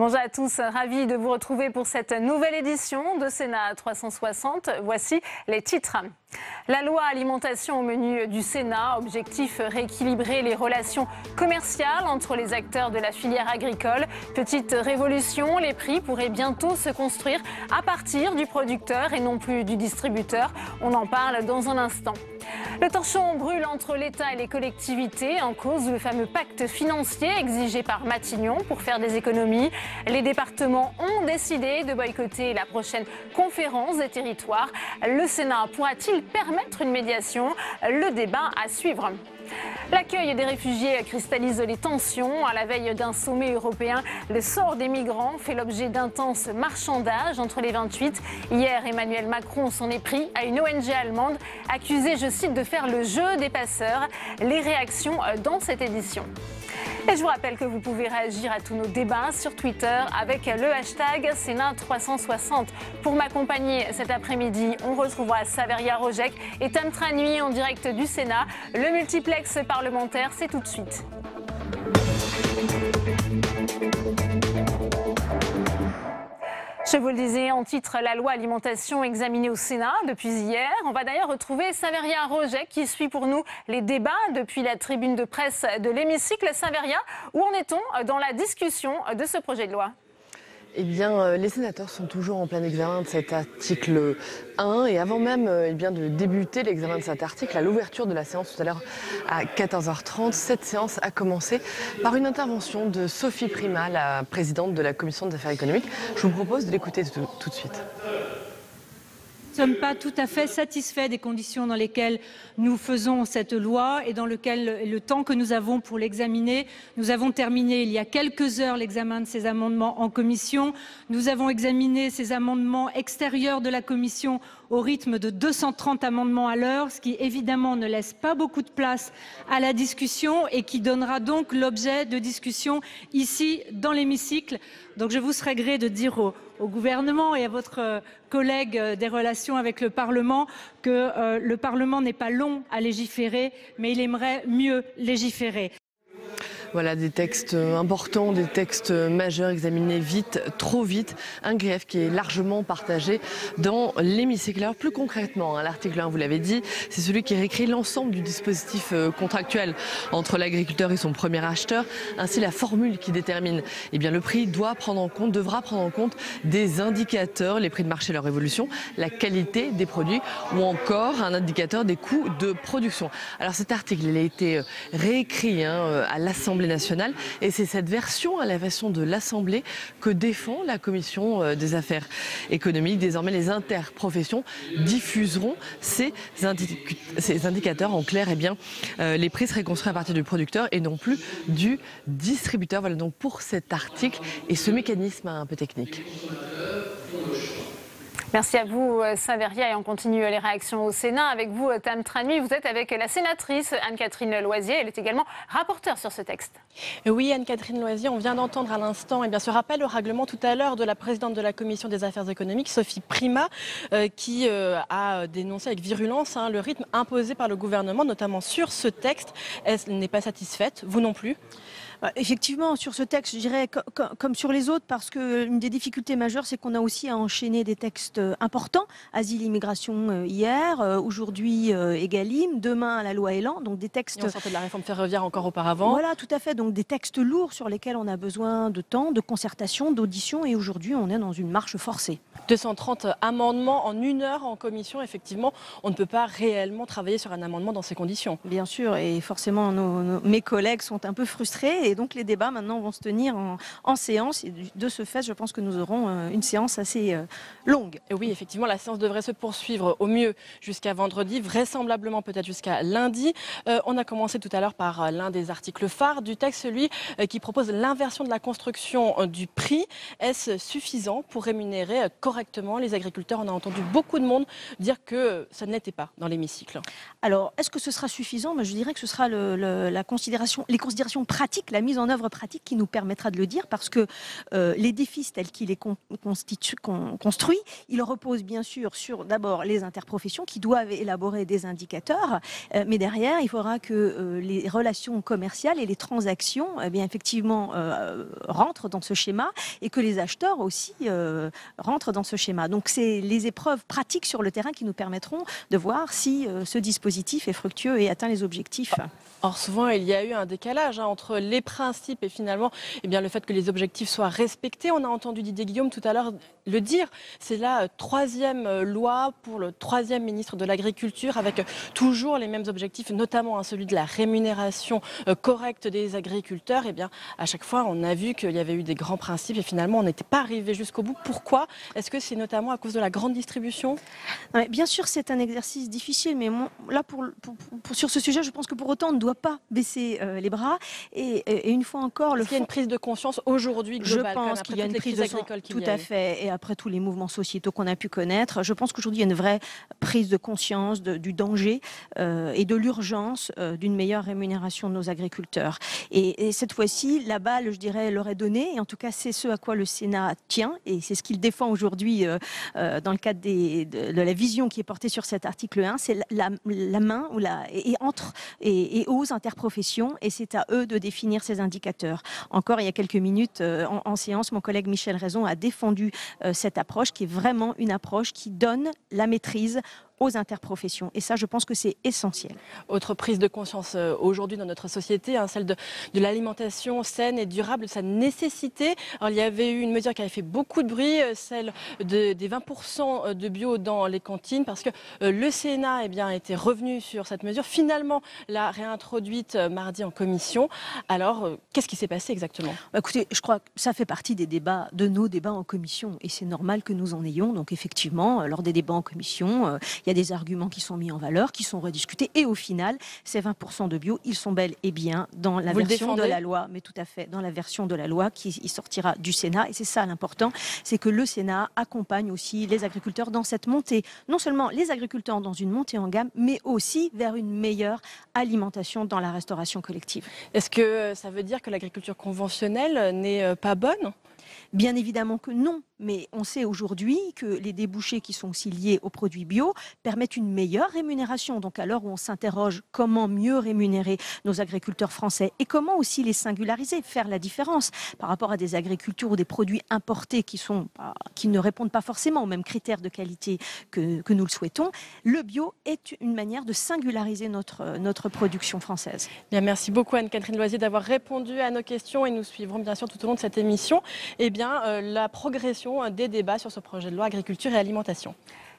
Bonjour à tous, ravi de vous retrouver pour cette nouvelle édition de Sénat 360. Voici les titres. La loi alimentation au menu du Sénat, objectif rééquilibrer les relations commerciales entre les acteurs de la filière agricole. Petite révolution, les prix pourraient bientôt se construire à partir du producteur et non plus du distributeur. On en parle dans un instant. Le torchon brûle entre l'État et les collectivités, en cause le fameux pacte financier exigé par Matignon pour faire des économies. Les départements ont décidé de boycotter la prochaine conférence des territoires. Le Sénat pourra-t-il permettre une médiation? Le débat à suivre. L'accueil des réfugiés cristallise les tensions. À la veille d'un sommet européen, le sort des migrants fait l'objet d'intenses marchandages entre les 28. Hier, Emmanuel Macron s'en est pris à une ONG allemande accusée, je cite, de faire le jeu des passeurs. Les réactions dans cette édition. Et je vous rappelle que vous pouvez réagir à tous nos débats sur Twitter avec le hashtag Sénat360. Pour m'accompagner cet après-midi, on retrouvera Saveria Rojek et Tam Tranui en direct du Sénat. Le multiplex parlementaire, c'est tout de suite. Je vous le disais en titre, la loi alimentation examinée au Sénat depuis hier. On va d'ailleurs retrouver Saveria Rojek qui suit pour nous les débats depuis la tribune de presse de l'hémicycle. Saveria, où en est-on dans la discussion de ce projet de loi ? Eh bien, les sénateurs sont toujours en plein examen de cet article 1 et avant même de débuter l'examen de cet article, à l'ouverture de la séance tout à l'heure à 14h30, cette séance a commencé par une intervention de Sophie Primas, la présidente de la Commission des affaires économiques. Je vous propose de l'écouter tout de suite. Nous ne sommes pas tout à fait satisfaits des conditions dans lesquelles nous faisons cette loi et dans le temps que nous avons pour l'examiner. Nous avons terminé il y a quelques heures l'examen de ces amendements en commission. Nous avons examiné ces amendements extérieurs de la commission au rythme de 230 amendements à l'heure, ce qui évidemment ne laisse pas beaucoup de place à la discussion et qui donnera donc l'objet de discussion ici dans l'hémicycle. Donc je vous serais gré de dire au gouvernement et à votre collègue des relations avec le Parlement que le Parlement n'est pas long à légiférer, mais il aimerait mieux légiférer. Voilà des textes importants, des textes majeurs examinés vite, trop vite, un grief qui est largement partagé dans l'hémicycle. Alors plus concrètement, l'article 1, vous l'avez dit, c'est celui qui réécrit l'ensemble du dispositif contractuel entre l'agriculteur et son premier acheteur. Ainsi, la formule qui détermine le prix devra prendre en compte des indicateurs, les prix de marché, leur évolution, la qualité des produits ou encore un indicateur des coûts de production. Alors cet article, il a été réécrit à l'Assemblée nationale et c'est cette version à la version de l'Assemblée que défend la Commission des affaires économiques. Désormais, les interprofessions diffuseront ces indicateurs. En clair, les prix seraient construits à partir du producteur et non plus du distributeur. Voilà donc pour cet article et ce mécanisme un peu technique. Merci à vous, Saveria, et on continue les réactions au Sénat. Avec vous, Tam Tranui, vous êtes avec la sénatrice Anne-Catherine Loisier. Elle est également rapporteure sur ce texte. Oui, Anne-Catherine Loisier, on vient d'entendre à l'instant ce rappel au règlement tout à l'heure de la présidente de la Commission des affaires économiques, Sophie Primas, qui a dénoncé avec virulence le rythme imposé par le gouvernement, notamment sur ce texte. Elle n'est pas satisfaite, vous non plus ? Effectivement, sur ce texte, je dirais comme sur les autres, parce qu'une des difficultés majeures, c'est qu'on a aussi à enchaîner des textes importants. Asile, immigration hier, aujourd'hui Egalim, demain la loi Elan, donc des textes... Et on sortait de la réforme ferroviaire encore auparavant. Voilà, tout à fait, donc des textes lourds sur lesquels on a besoin de temps, de concertation, d'audition, et aujourd'hui on est dans une marche forcée. 230 amendements en 1 heure en commission, effectivement, on ne peut pas réellement travailler sur un amendement dans ces conditions. Bien sûr, et forcément mes collègues sont un peu frustrés, et donc les débats maintenant vont se tenir en séance, et de ce fait, je pense que nous aurons une séance assez longue. Et oui, effectivement, la séance devrait se poursuivre au mieux jusqu'à vendredi, vraisemblablement peut-être jusqu'à lundi. On a commencé tout à l'heure par l'un des articles phares du texte, celui qui propose l'inversion de la construction du prix. Est-ce suffisant pour rémunérer correctement les agriculteurs? On a entendu beaucoup de monde dire que ça ne l'était pas dans l'hémicycle. Alors, est-ce que ce sera suffisant? Je dirais que ce sera les considérations pratiques, la mise en œuvre pratique qui nous permettra de le dire, parce que l'édifice tel qu'il est construit, il repose bien sûr sur d'abord les interprofessions qui doivent élaborer des indicateurs, mais derrière, il faudra que les relations commerciales et les transactions, eh bien, effectivement, rentrent dans ce schéma, et que les acheteurs aussi rentrent dans ce schéma. Donc c'est les épreuves pratiques sur le terrain qui nous permettront de voir si ce dispositif est fructueux et atteint les objectifs. Or souvent il y a eu un décalage entre les principes et finalement le fait que les objectifs soient respectés. On a entendu Didier Guillaume tout à l'heure le dire, c'est la 3e loi pour le 3e ministre de l'Agriculture avec toujours les mêmes objectifs, notamment celui de la rémunération correcte des agriculteurs. À chaque fois on a vu qu'il y avait eu des grands principes et finalement on n'était pas arrivé jusqu'au bout. Pourquoi? Est-ce que c'est notamment à cause de la grande distribution? Ouais, bien sûr c'est un exercice difficile, mais là sur ce sujet je pense que pour autant on ne doit pas baisser les bras, et une fois encore il y a une prise de conscience aujourd'hui globale. Je pense qu'il y a une prise de conscience, tout à fait, et après tous les mouvements sociétaux qu'on a pu connaître, je pense qu'aujourd'hui il y a une vraie prise de conscience du danger et de l'urgence d'une meilleure rémunération de nos agriculteurs, et cette fois-ci la balle, je dirais, leur est donnée, et en tout cas c'est ce à quoi le Sénat tient, et c'est ce qu'il défend aujourd'hui dans le cadre de la vision qui est portée sur cet article 1, c'est la main et aux interprofessions, et c'est à eux de définir ces indicateurs. Encore il y a quelques minutes en séance, mon collègue Michel Raison a défendu cette approche qui est vraiment une approche qui donne la maîtrise aux interprofessions. Et ça, je pense que c'est essentiel. Autre prise de conscience aujourd'hui dans notre société, celle de l'alimentation saine et durable, de sa nécessité. Alors, il y avait eu une mesure qui avait fait beaucoup de bruit, celle des 20% de bio dans les cantines, parce que le Sénat était revenu sur cette mesure, finalement l'a réintroduite mardi en commission. Alors, qu'est-ce qui s'est passé exactement? Écoutez, je crois que ça fait partie des débats, de nos débats en commission, et c'est normal que nous en ayons. Donc effectivement, lors des débats en commission, il y a des arguments qui sont mis en valeur, qui sont rediscutés, et au final, ces 20% de bio, ils sont bel et bien dans la version de la loi, mais tout à fait dans la version de la loi qui sortira du Sénat, et c'est ça l'important, c'est que le Sénat accompagne aussi les agriculteurs dans cette montée, non seulement les agriculteurs dans une montée en gamme, mais aussi vers une meilleure alimentation dans la restauration collective. Est-ce que ça veut dire que l'agriculture conventionnelle n'est pas bonne ? Bien évidemment que non, mais on sait aujourd'hui que les débouchés qui sont aussi liés aux produits bio permettent une meilleure rémunération. Donc à l'heure où on s'interroge comment mieux rémunérer nos agriculteurs français et comment aussi les singulariser, faire la différence par rapport à des agricultures ou des produits importés qui ne répondent pas forcément aux mêmes critères de qualité que nous le souhaitons, le bio est une manière de singulariser notre production française. Bien, merci beaucoup Anne-Catherine Loisier d'avoir répondu à nos questions, et nous suivrons bien sûr tout au long de cette émission la progression des débats sur ce projet de loi agriculture et alimentation.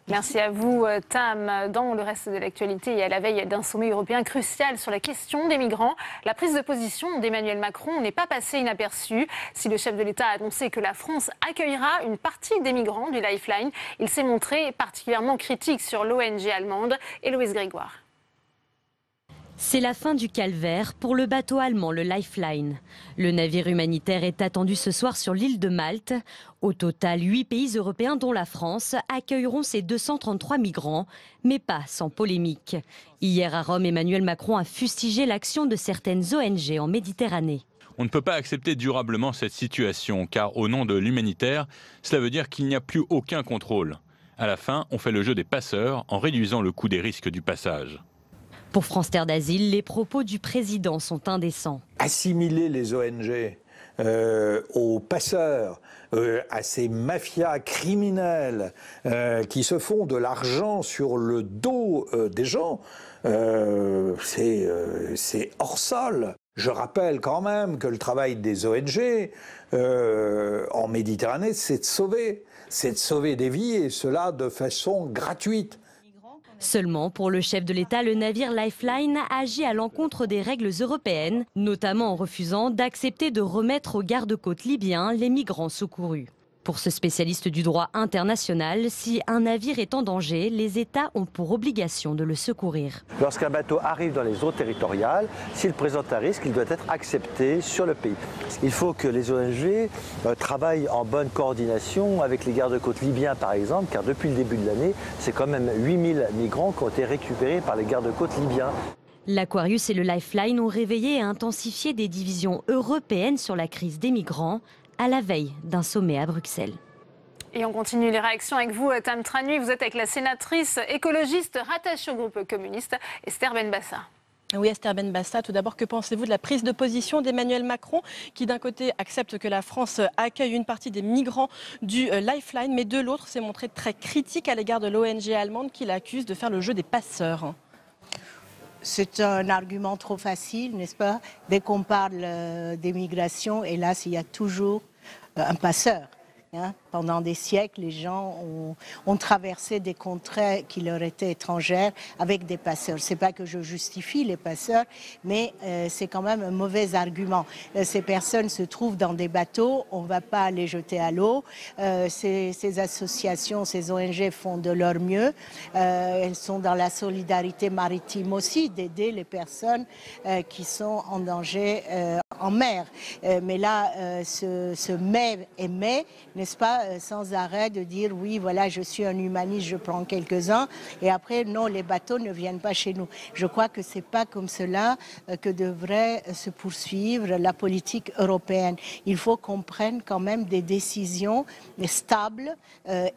Merci à vous, Tam. Dans le reste de l'actualité, et à la veille d'un sommet européen crucial sur la question des migrants, la prise de position d'Emmanuel Macron n'est pas passée inaperçue. Si le chef de l'État a annoncé que la France accueillera une partie des migrants du Lifeline, il s'est montré particulièrement critique sur l'ONG allemande. Héloïse Grégoire. C'est la fin du calvaire pour le bateau allemand, le Lifeline. Le navire humanitaire est attendu ce soir sur l'île de Malte. Au total, 8 pays européens, dont la France, accueilleront ces 233 migrants, mais pas sans polémique. Hier à Rome, Emmanuel Macron a fustigé l'action de certaines ONG en Méditerranée. On ne peut pas accepter durablement cette situation, car au nom de l'humanitaire, cela veut dire qu'il n'y a plus aucun contrôle. À la fin, on fait le jeu des passeurs en réduisant le coût des risques du passage. Pour France Terre d'Asile, les propos du président sont indécents. Assimiler les ONG aux passeurs, à ces mafias criminelles qui se font de l'argent sur le dos des gens, c'est hors sol. Je rappelle quand même que le travail des ONG en Méditerranée, c'est de sauver des vies, et cela de façon gratuite. Seulement, pour le chef de l'État, le navire Lifeline agit à l'encontre des règles européennes, notamment en refusant d'accepter de remettre aux gardes-côtes libyens les migrants secourus. Pour ce spécialiste du droit international, si un navire est en danger, les États ont pour obligation de le secourir. Lorsqu'un bateau arrive dans les eaux territoriales, s'il présente un risque, il doit être accepté sur le pays. Il faut que les ONG travaillent en bonne coordination avec les gardes-côtes libyens, par exemple, car depuis le début de l'année, c'est quand même 8000 migrants qui ont été récupérés par les gardes-côtes libyens. L'Aquarius et le Lifeline ont réveillé et intensifié des divisions européennes sur la crise des migrants à la veille d'un sommet à Bruxelles. Et on continue les réactions avec vous, Tam Tranui. Vous êtes avec la sénatrice écologiste rattachée au groupe communiste, Esther Benbassa. Oui, Esther Benbassa, tout d'abord, que pensez-vous de la prise de position d'Emmanuel Macron, qui d'un côté accepte que la France accueille une partie des migrants du Lifeline, mais de l'autre s'est montré très critique à l'égard de l'ONG allemande qui l'accuse de faire le jeu des passeurs? C'est un argument trop facile, n'est-ce pas? Dès qu'on parle des migrations, hélas, il y a toujours un passeur. Pendant des siècles, les gens ont traversé des contrées qui leur étaient étrangères avec des passeurs. C'est pas que je justifie les passeurs, mais c'est quand même un mauvais argument. Ces personnes se trouvent dans des bateaux, on ne va pas les jeter à l'eau. Ces associations, ces ONG font de leur mieux. Elles sont dans la solidarité maritime aussi, d'aider les personnes qui sont en danger en mer. Mais là, ce mais et mais, n'est-ce pas, sans arrêt de dire oui, voilà, je suis un humaniste, je prends quelques-uns, et après, non, les bateaux ne viennent pas chez nous. Je crois que c'est pas comme cela que devrait se poursuivre la politique européenne. Il faut qu'on prenne quand même des décisions stables,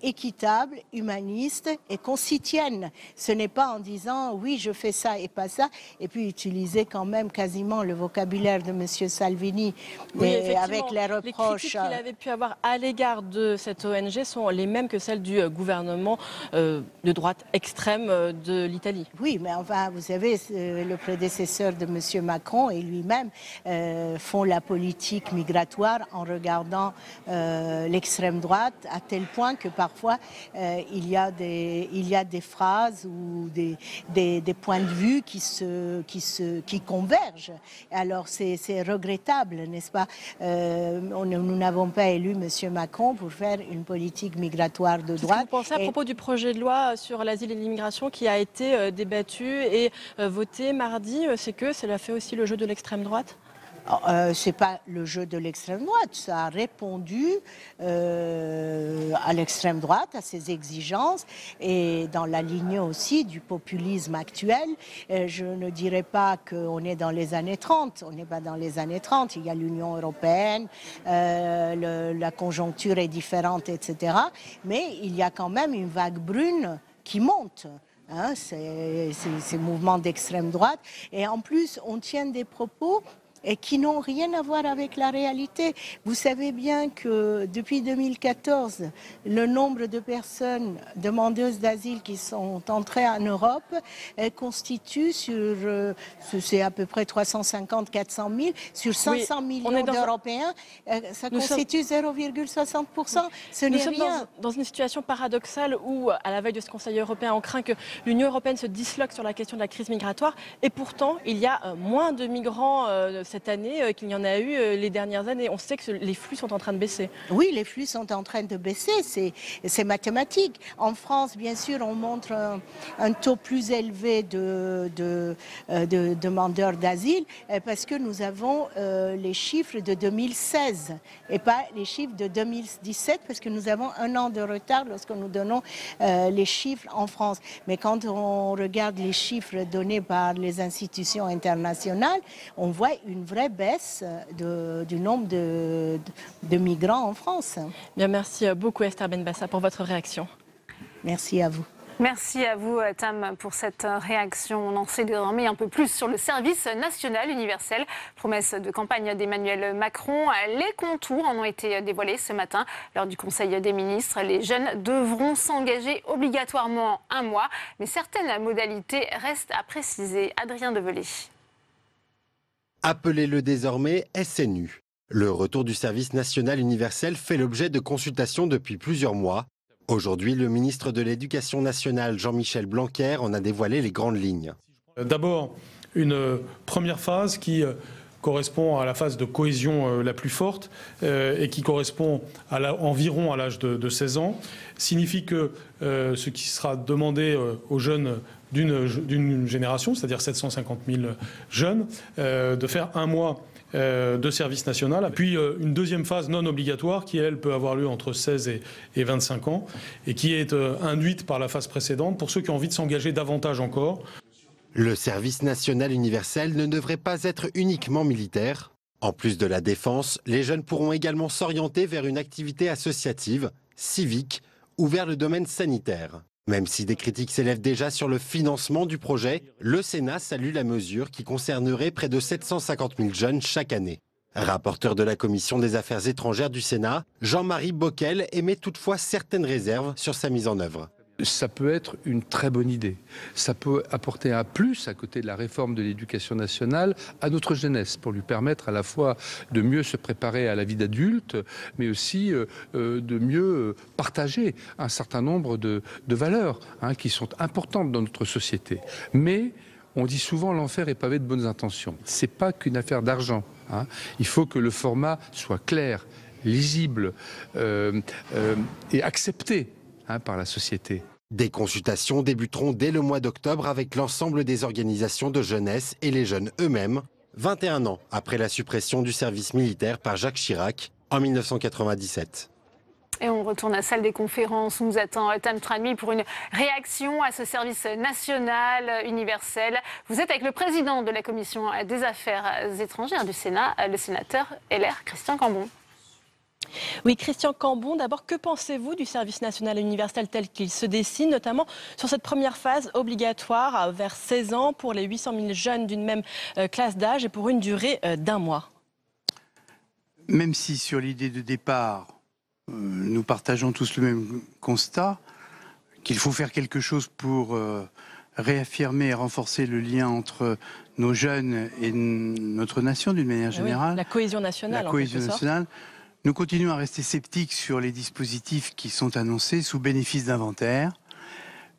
équitables, humanistes, et qu'on s'y tienne. Ce n'est pas en disant oui, je fais ça et pas ça, et puis utiliser quand même quasiment le vocabulaire de M. Salvini, oui, et avec les reproches. Les critiques qu'il avait pu avoir à l'égard de cette ONG sont les mêmes que celles du gouvernement de droite extrême de l'Italie. Oui, mais enfin, vous savez, le prédécesseur de M. Macron et lui-même font la politique migratoire en regardant l'extrême droite, à tel point que parfois il y a des phrases ou des points de vue qui convergent. Alors c'est regrettable, n'est-ce pas? Nous n'avons pas élu M. Macron pour faire une politique migratoire de droite. Qu'est-ce que vous pensez à propos du projet de loi sur l'asile et l'immigration qui a été débattu et voté mardi? C'est que cela fait aussi le jeu de l'extrême droite? C'est pas le jeu de l'extrême droite, ça a répondu à l'extrême droite, à ses exigences, et dans la ligne aussi du populisme actuel. Je ne dirais pas qu'on est dans les années 30, on n'est pas dans les années 30, il y a l'Union européenne, la conjoncture est différente, etc. Mais il y a quand même une vague brune qui monte. Ces mouvements d'extrême droite, et en plus on tient des propos et qui n'ont rien à voir avec la réalité. Vous savez bien que depuis 2014, le nombre de personnes demandeuses d'asile qui sont entrées en Europe constitue c'est à peu près 350-400 000, sur 500 millions d'Européens, ça constitue 0,60%. Ce n'est rien. Dans une situation paradoxale où, à la veille de ce Conseil européen, on craint que l'Union européenne se disloque sur la question de la crise migratoire, et pourtant, il y a moins de migrants cette année qu'il y en a eu les dernières années. On sait que les flux sont en train de baisser. Oui, les flux sont en train de baisser, c'est mathématique. En France, bien sûr, on montre un taux plus élevé de demandeurs d'asile parce que nous avons les chiffres de 2016 et pas les chiffres de 2017 parce que nous avons un an de retard lorsque nous donnons les chiffres en France. Mais quand on regarde les chiffres donnés par les institutions internationales, on voit une vraie baisse du nombre de migrants en France. Bien, merci beaucoup Esther Benbassa pour votre réaction. Merci à vous. Merci à vous, Tam, pour cette réaction. On en sait désormais un peu plus sur le service national universel. Promesse de campagne d'Emmanuel Macron. Les contours en ont été dévoilés ce matin lors du Conseil des ministres. Les jeunes devront s'engager obligatoirement un mois, mais certaines modalités restent à préciser. Adrien Develay. Appelez-le désormais SNU. Le retour du service national universel fait l'objet de consultations depuis plusieurs mois. Aujourd'hui, le ministre de l'Éducation nationale, Jean-Michel Blanquer, en a dévoilé les grandes lignes. D'abord, une première phase qui correspond à la phase de cohésion la plus forte et qui correspond environ à l'âge de 16 ans, signifie que ce qui sera demandé aux jeunes d'une génération, c'est-à-dire 750 000 jeunes, de faire un mois de service national. Puis une deuxième phase non obligatoire qui, elle, peut avoir lieu entre 16 et 25 ans et qui est induite par la phase précédente pour ceux qui ont envie de s'engager davantage encore. Le service national universel ne devrait pas être uniquement militaire. En plus de la défense, les jeunes pourront également s'orienter vers une activité associative, civique ou vers le domaine sanitaire. Même si des critiques s'élèvent déjà sur le financement du projet, le Sénat salue la mesure qui concernerait près de 750 000 jeunes chaque année. Rapporteur de la Commission des Affaires étrangères du Sénat, Jean-Marie Bockel émet toutefois certaines réserves sur sa mise en œuvre. Ça peut être une très bonne idée. Ça peut apporter un plus, à côté de la réforme de l'éducation nationale, à notre jeunesse, pour lui permettre à la fois de mieux se préparer à la vie d'adulte, mais aussi de mieux partager un certain nombre de valeurs qui sont importantes dans notre société. Mais on dit souvent l'enfer est pavé de bonnes intentions. Ce n'est pas qu'une affaire d'argent. Il faut que le format soit clair, lisible et accepté par la société. Des consultations débuteront dès le mois d'octobre avec l'ensemble des organisations de jeunesse et les jeunes eux-mêmes, 21 ans après la suppression du service militaire par Jacques Chirac en 1997. Et on retourne à la salle des conférences où nous attend Tam Trami pour une réaction à ce service national universel. Vous êtes avec le président de la Commission des Affaires étrangères du Sénat, le sénateur LR Christian Cambon. Oui, Christian Cambon, d'abord, que pensez-vous du service national universel tel qu'il se dessine, notamment sur cette première phase obligatoire vers 16 ans pour les 800 000 jeunes d'une même classe d'âge et pour une durée d'1 mois? Même si sur l'idée de départ, nous partageons tous le même constat, qu'il faut faire quelque chose pour réaffirmer et renforcer le lien entre nos jeunes et notre nation d'une manière générale. Oui, la cohésion nationale. La cohésion nationale. Nous continuons à rester sceptiques sur les dispositifs qui sont annoncés sous bénéfice d'inventaire.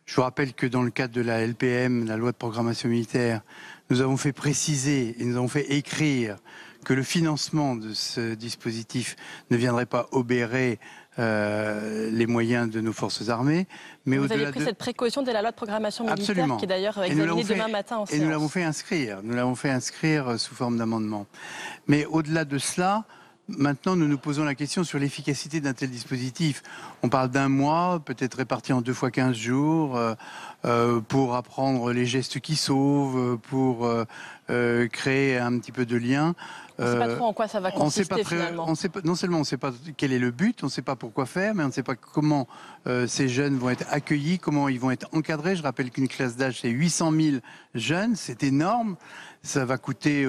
Je vous rappelle que dans le cadre de la LPM, la loi de programmation militaire, nous avons fait préciser et nous avons fait écrire que le financement de ce dispositif ne viendrait pas obérer les moyens de nos forces armées. Mais vous avez pris cette précaution dès la loi de programmation militaire. Absolument. Qui est d'ailleurs examinée demain matin en séance. Et nous l'avons fait inscrire. Nous l'avons fait inscrire sous forme d'amendement. Mais au-delà de cela, maintenant, nous nous posons la question sur l'efficacité d'un tel dispositif. On parle d'1 mois, peut-être réparti en 2 fois 15 jours, pour apprendre les gestes qui sauvent, pour créer un petit peu de lien. On ne sait pas trop en quoi ça va consister finalement. Non seulement on ne sait pas quel est le but, on ne sait pas pourquoi faire, mais on ne sait pas comment ces jeunes vont être accueillis, comment ils vont être encadrés. Je rappelle qu'une classe d'âge, c'est 800 000 jeunes, c'est énorme. Ça va coûter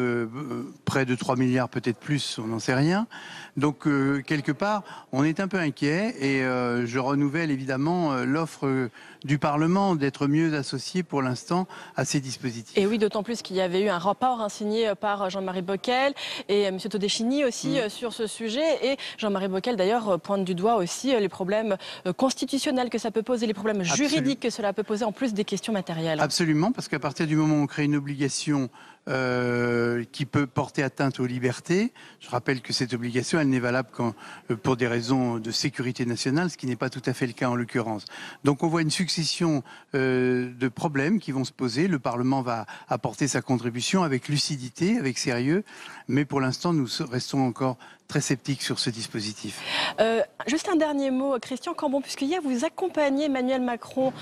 près de 3 milliards, peut-être plus, on n'en sait rien. Donc, quelque part, on est un peu inquiet et je renouvelle évidemment l'offre du Parlement d'être mieux associé pour l'instant à ces dispositifs. Et oui, d'autant plus qu'il y avait eu un rapport signé par Jean-Marie Bockel et M. Todeschini aussi sur ce sujet. Et Jean-Marie Bockel, d'ailleurs, pointe du doigt aussi les problèmes constitutionnels que ça peut poser, les problèmes juridiques que cela peut poser, en plus des questions matérielles. Absolument, parce qu'à partir du moment où on crée une obligation qui peut porter atteinte aux libertés. Je rappelle que cette obligation, elle n'est valable que pour des raisons de sécurité nationale, ce qui n'est pas tout à fait le cas en l'occurrence. Donc on voit une succession de problèmes qui vont se poser. Le Parlement va apporter sa contribution avec lucidité, avec sérieux, mais pour l'instant, nous restons encore très sceptiques sur ce dispositif. Juste un dernier mot, Christian Cambon, puisque hier vous accompagnez Emmanuel Macron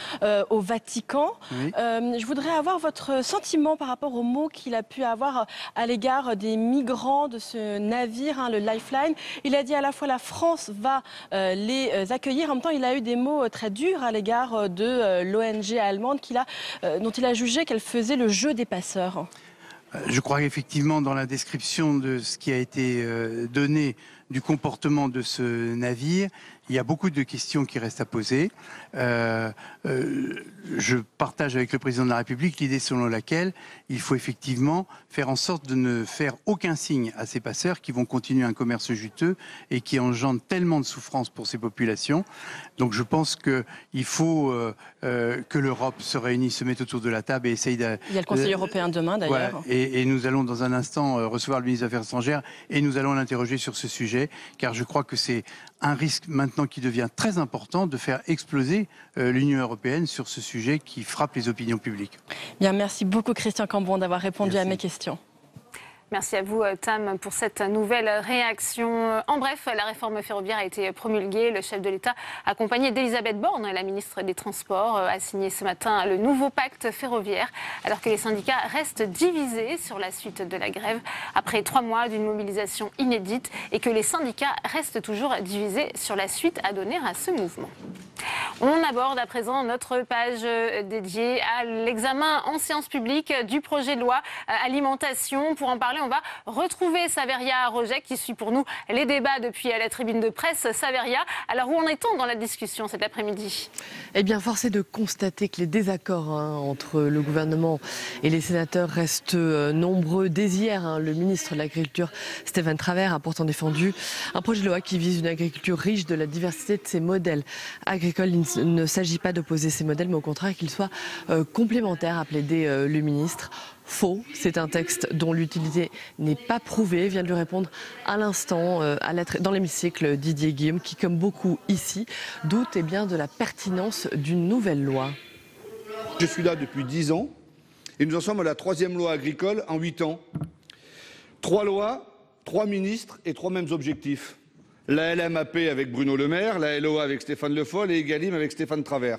au Vatican. Oui. Je voudrais avoir votre sentiment par rapport aux mots qu'il a pu avoir à l'égard des migrants de ce navire, le Lifeline. Il a dit à la fois la France va les accueillir, en même temps il a eu des mots très durs à l'égard de l'ONG allemande dont il a jugé qu'elle faisait le jeu des passeurs. Je crois qu'effectivement, dans la description de ce qui a été donné du comportement de ce navire, il y a beaucoup de questions qui restent à poser. Je partage avec le président de la République l'idée selon laquelle il faut effectivement faire en sorte de ne faire aucun signe à ces passeurs qui vont continuer un commerce juteux et qui engendrent tellement de souffrance pour ces populations. Donc je pense qu'il faut que l'Europe se réunisse, se mette autour de la table et essaye de... Il y a le Conseil européen demain d'ailleurs. Voilà, et nous allons dans un instant recevoir le ministre des Affaires étrangères et nous allons l'interroger sur ce sujet, car je crois que c'est un risque maintenant qui devient très important de faire exploser l'Union européenne sur ce sujet qui frappe les opinions publiques. Bien, merci beaucoup Christian Cambon d'avoir répondu à mes questions. Merci à vous, Tam, pour cette nouvelle réaction. En bref, la réforme ferroviaire a été promulguée. Le chef de l'État, accompagné d'Elisabeth Borne, la ministre des Transports, a signé ce matin le nouveau pacte ferroviaire, alors que les syndicats restent divisés sur la suite de la grève, après 3 mois d'une mobilisation inédite, et que les syndicats restent toujours divisés sur la suite à donner à ce mouvement. On aborde à présent notre page dédiée à l'examen en séance publique du projet de loi alimentation. Pour en parler, on va retrouver Saveria Rojek qui suit pour nous les débats depuis la tribune de presse. Saveria, alors où en est-on dans la discussion cet après-midi? Eh bien, force est de constater que les désaccords entre le gouvernement et les sénateurs restent nombreux. Dès hier, le ministre de l'Agriculture, Stéphane Travert, a pourtant défendu un projet de loi qui vise une agriculture riche de la diversité de ses modèles agricoles. Il ne s'agit pas d'opposer ces modèles, mais au contraire qu'ils soient complémentaires, a plaidé le ministre. Faux, c'est un texte dont l'utilité n'est pas prouvée, vient de lui répondre à l'instant dans l'hémicycle Didier Guillaume, qui, comme beaucoup ici, doute bien de la pertinence d'une nouvelle loi. Je suis là depuis 10 ans et nous en sommes à la 3e loi agricole en 8 ans. 3 lois, 3 ministres et 3 mêmes objectifs. La LMAP avec Bruno Le Maire, la LOA avec Stéphane Le Foll et Egalim avec Stéphane Travert.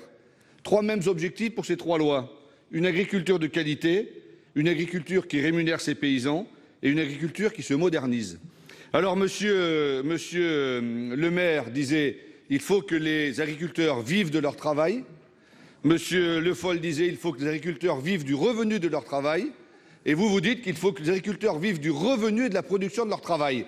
3 mêmes objectifs pour ces 3 lois. Une agriculture de qualité, une agriculture qui rémunère ses paysans et une agriculture qui se modernise. Alors monsieur Le Maire disait il faut que les agriculteurs vivent de leur travail. Monsieur Le Foll disait il faut que les agriculteurs vivent du revenu de leur travail. Et vous dites qu'il faut que les agriculteurs vivent du revenu et de la production de leur travail.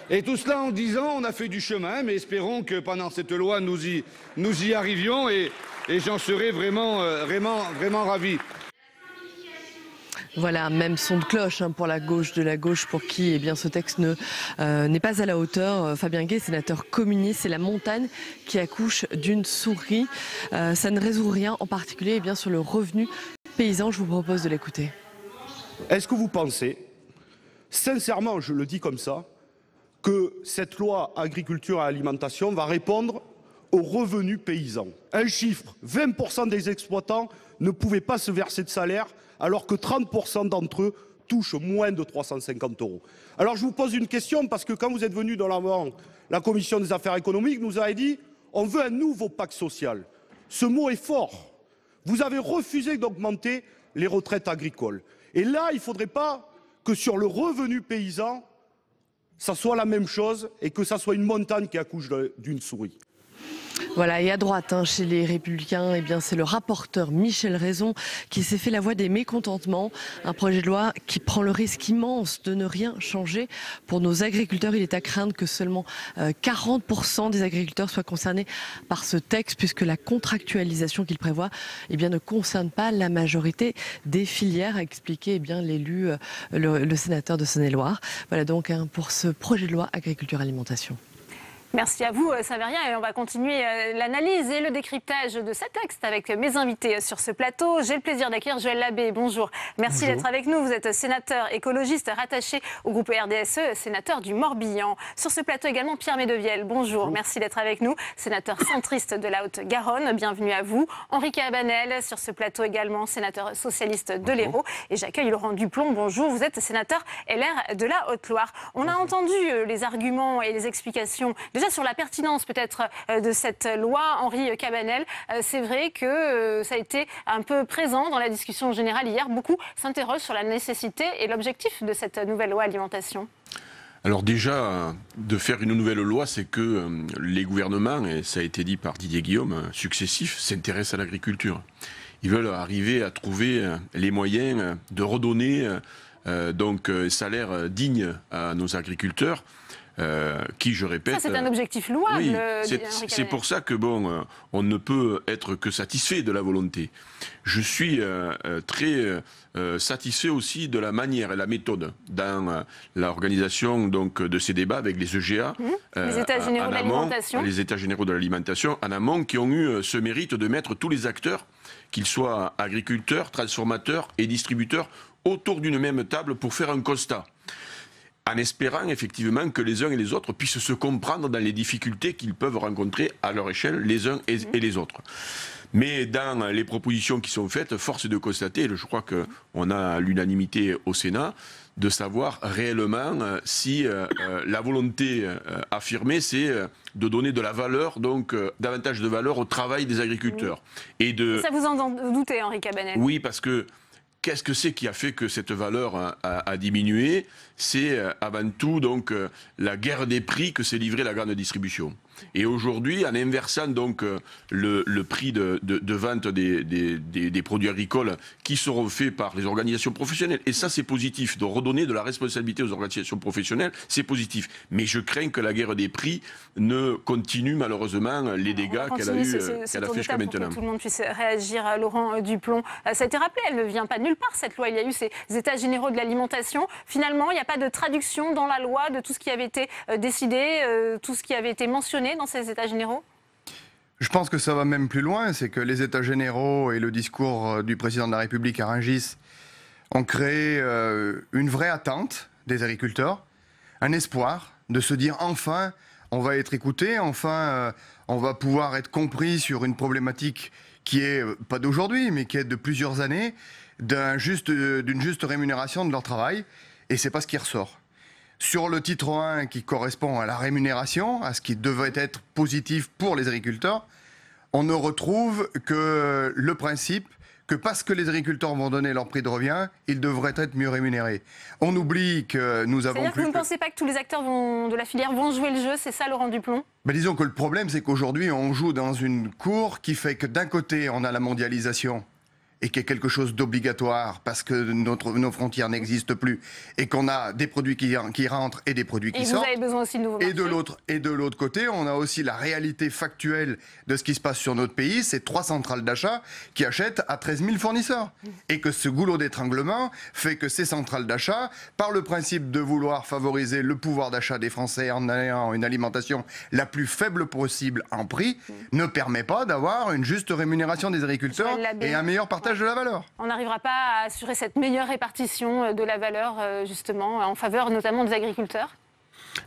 Et tout cela en 10 ans, on a fait du chemin, mais espérons que pendant cette loi, nous y arrivions et j'en serai vraiment ravi. Voilà, même son de cloche pour la gauche de la gauche, pour qui ce texte n'est pas à la hauteur. Fabien Gay, sénateur communiste, c'est la montagne qui accouche d'une souris. Ça ne résout rien, en particulier sur le revenu paysan. Je vous propose de l'écouter. Est-ce que vous pensez, sincèrement, je le dis comme ça, que cette loi agriculture et alimentation va répondre aux revenus paysans? Un chiffre, 20% des exploitants ne pouvaient pas se verser de salaire, alors que 30% d'entre eux touchent moins de 350 €. Alors je vous pose une question, parce que quand vous êtes venu dans la commission des affaires économiques, nous avez dit on veut un nouveau pacte social. Ce mot est fort. Vous avez refusé d'augmenter les retraites agricoles. Et là, il ne faudrait pas que sur le revenu paysan, ça soit la même chose et que ça soit une montagne qui accouche d'une souris. Voilà, et à droite, chez les Républicains, c'est le rapporteur Michel Raison qui s'est fait la voix des mécontentements. Un projet de loi qui prend le risque immense de ne rien changer pour nos agriculteurs. Il est à craindre que seulement 40% des agriculteurs soient concernés par ce texte, puisque la contractualisation qu'il prévoit ne concerne pas la majorité des filières, a expliqué l'élu, le sénateur de Saône-et-Loire. Voilà donc pour ce projet de loi agriculture-alimentation. Merci à vous, Saveria, et on va continuer l'analyse et le décryptage de ce texte avec mes invités sur ce plateau. J'ai le plaisir d'accueillir Joël Labbé. Bonjour. Merci d'être avec nous. Vous êtes sénateur écologiste rattaché au groupe RDSE, sénateur du Morbihan. Sur ce plateau également, Pierre Médevielle. Bonjour. Merci d'être avec nous. Sénateur centriste de la Haute-Garonne. Bienvenue à vous. Henri Cabanel, sur ce plateau également, sénateur socialiste de l'Hérault. Et j'accueille Laurent Duplomb. Bonjour. Vous êtes sénateur LR de la Haute-Loire. On a entendu les arguments et les explications sur la pertinence peut-être de cette loi, Henri Cabanel, c'est vrai que ça a été un peu présent dans la discussion générale hier. Beaucoup s'interrogent sur la nécessité et l'objectif de cette nouvelle loi alimentation. Alors déjà, de faire une nouvelle loi, c'est que les gouvernements, et ça a été dit par Didier Guillaume, successifs, s'intéressent à l'agriculture. Ils veulent arriver à trouver les moyens de redonner un salaire digne à nos agriculteurs. Qui, je répète... Ça, c'est un objectif louable. Oui, c'est pour ça que, on ne peut être que satisfait de la volonté. Je suis très satisfait aussi de la manière et la méthode dans l'organisation de ces débats avec les EGA, les États généraux de l'alimentation. Les États généraux de l'alimentation en amont, qui ont eu ce mérite de mettre tous les acteurs, qu'ils soient agriculteurs, transformateurs et distributeurs, autour d'une même table pour faire un constat. En espérant effectivement que les uns et les autres puissent se comprendre dans les difficultés qu'ils peuvent rencontrer à leur échelle, les uns et les autres. Mais dans les propositions qui sont faites, force est de constater, je crois qu'on a l'unanimité au Sénat, de savoir réellement si la volonté affirmée, c'est de donner de la valeur, donc davantage de valeur au travail des agriculteurs. Et ça vous en doutez, Henri Cabanel? Oui, parce que qu'est-ce que c'est qui a fait que cette valeur a diminué? C'est avant tout donc la guerre des prix que s'est livrée la grande distribution. Et aujourd'hui, en inversant donc le prix de vente des produits agricoles qui seront faits par les organisations professionnelles, et ça c'est positif, de redonner de la responsabilité aux organisations professionnelles, c'est positif. Mais je crains que la guerre des prix ne continue malheureusement les dégâts qu'elle a fait jusqu'à maintenant. Pour que tout le monde puisse réagir, Laurent Duplon. Ça a été rappelé, elle ne vient pas de nulle part cette loi. Il y a eu ces états généraux de l'alimentation. Finalement, il n'y a pas de traduction dans la loi de tout ce qui avait été décidé, tout ce qui avait été mentionné dans ces états généraux? Je pense que ça va même plus loin, c'est que les états généraux et le discours du président de la République à Rungis ont créé une vraie attente des agriculteurs, un espoir de se dire enfin on va être écouté, enfin on va pouvoir être compris sur une problématique qui est pas d'aujourd'hui mais qui est de plusieurs années, d'une juste rémunération de leur travail, et c'est pas ce qui ressort. Sur le titre 1 qui correspond à la rémunération, à ce qui devrait être positif pour les agriculteurs, on ne retrouve que le principe que parce que les agriculteurs vont donner leur prix de revient, ils devraient être mieux rémunérés. On oublie que nous avons... C'est-à-dire que vous ne pensez pas que tous les acteurs de la filière vont jouer le jeu, c'est ça, Laurent Duplon? Disons que le problème, c'est qu'aujourd'hui, on joue dans une cour qui fait que d'un côté, on a la mondialisation, et qui est quelque chose d'obligatoire parce que nos frontières n'existent plus et qu'on a des produits qui rentrent et des produits qui sortent. Et vous avez besoin aussi de nouveaux marchés. Et de l'autre côté, on a aussi la réalité factuelle de ce qui se passe sur notre pays. C'est 3 centrales d'achat qui achètent à 13 000 fournisseurs. Et que ce goulot d'étranglement fait que ces centrales d'achat, par le principe de vouloir favoriser le pouvoir d'achat des Français en ayant une alimentation la plus faible possible en prix, ne permet pas d'avoir une juste rémunération des agriculteurs et un meilleur partage de la valeur. On n'arrivera pas à assurer cette meilleure répartition de la valeur, justement, en faveur notamment des agriculteurs?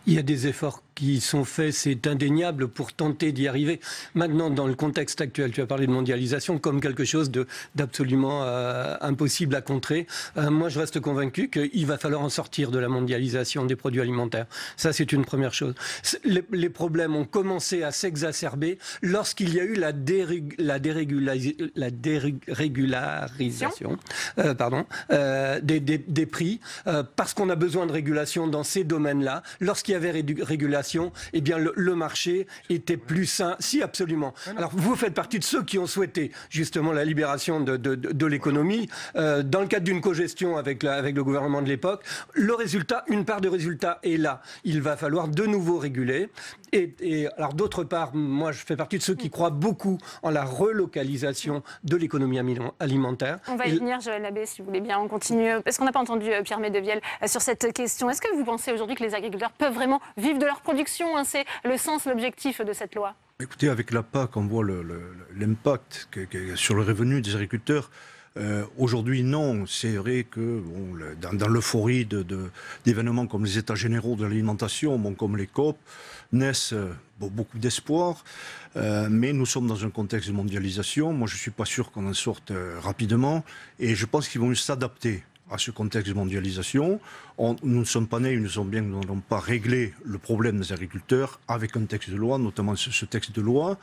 Il y a des efforts qui sont faits, c'est indéniable, pour tenter d'y arriver. Maintenant, dans le contexte actuel, tu as parlé de mondialisation comme quelque chose d'absolument impossible à contrer. Moi, je reste convaincu qu'il va falloir en sortir de la mondialisation des produits alimentaires. Ça, c'est une première chose. Les problèmes ont commencé à s'exacerber lorsqu'il y a eu la dérégularisation des prix, parce qu'on a besoin de régulation dans ces domaines-là. Lorsqu'il y avait régulation, eh bien le marché était plus sain. Si, absolument. Alors, vous faites partie de ceux qui ont souhaité justement la libération de l'économie dans le cadre d'une cogestion avec le gouvernement de l'époque. Le résultat, une part de résultat est là. Il va falloir de nouveau réguler. Et alors, d'autre part, moi, je fais partie de ceux qui croient beaucoup en la relocalisation de l'économie alimentaire. On va y venir, Joël Labbé, si vous voulez bien. On continue, parce qu'on n'a pas entendu Pierre Medevielle sur cette question. Est-ce que vous pensez aujourd'hui que les agriculteurs peuvent vraiment vivre de leur production? C'est le sens, l'objectif de cette loi. Écoutez, avec la PAC, on voit l'impact sur le revenu des agriculteurs. Aujourd'hui, non. C'est vrai que dans l'euphorie d'événements comme les États généraux de l'alimentation, comme les COP, naissent beaucoup d'espoir. Mais nous sommes dans un contexte de mondialisation. Moi, je ne suis pas sûr qu'on en sorte rapidement. Et je pense qu'ils vont s'adapter à ce contexte de mondialisation. Nous ne sommes pas nés, nous sommes bien que nous n'allons pas régler le problème des agriculteurs avec un texte de loi, notamment ce texte de loi.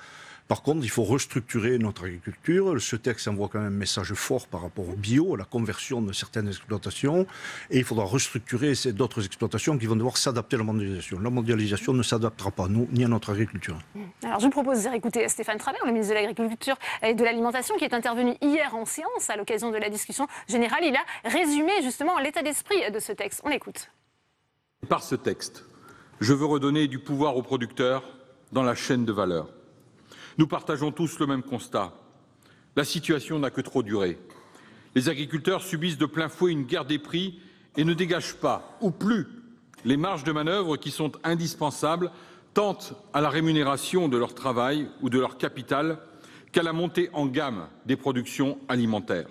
Par contre, il faut restructurer notre agriculture. Ce texte envoie quand même un message fort par rapport au bio, à la conversion de certaines exploitations. Et il faudra restructurer d'autres exploitations qui vont devoir s'adapter à la mondialisation. La mondialisation ne s'adaptera pas, nous, ni à notre agriculture. Alors, je vous propose d'écouter Stéphane Travert, le ministre de l'Agriculture et de l'Alimentation, qui est intervenu hier en séance à l'occasion de la discussion générale. Il a résumé justement l'état d'esprit de ce texte. On l'écoute. Par ce texte, je veux redonner du pouvoir aux producteurs dans la chaîne de valeur. Nous partageons tous le même constat. La situation n'a que trop duré. Les agriculteurs subissent de plein fouet une guerre des prix et ne dégagent pas, ou plus, les marges de manœuvre qui sont indispensables tant à la rémunération de leur travail ou de leur capital qu'à la montée en gamme des productions alimentaires.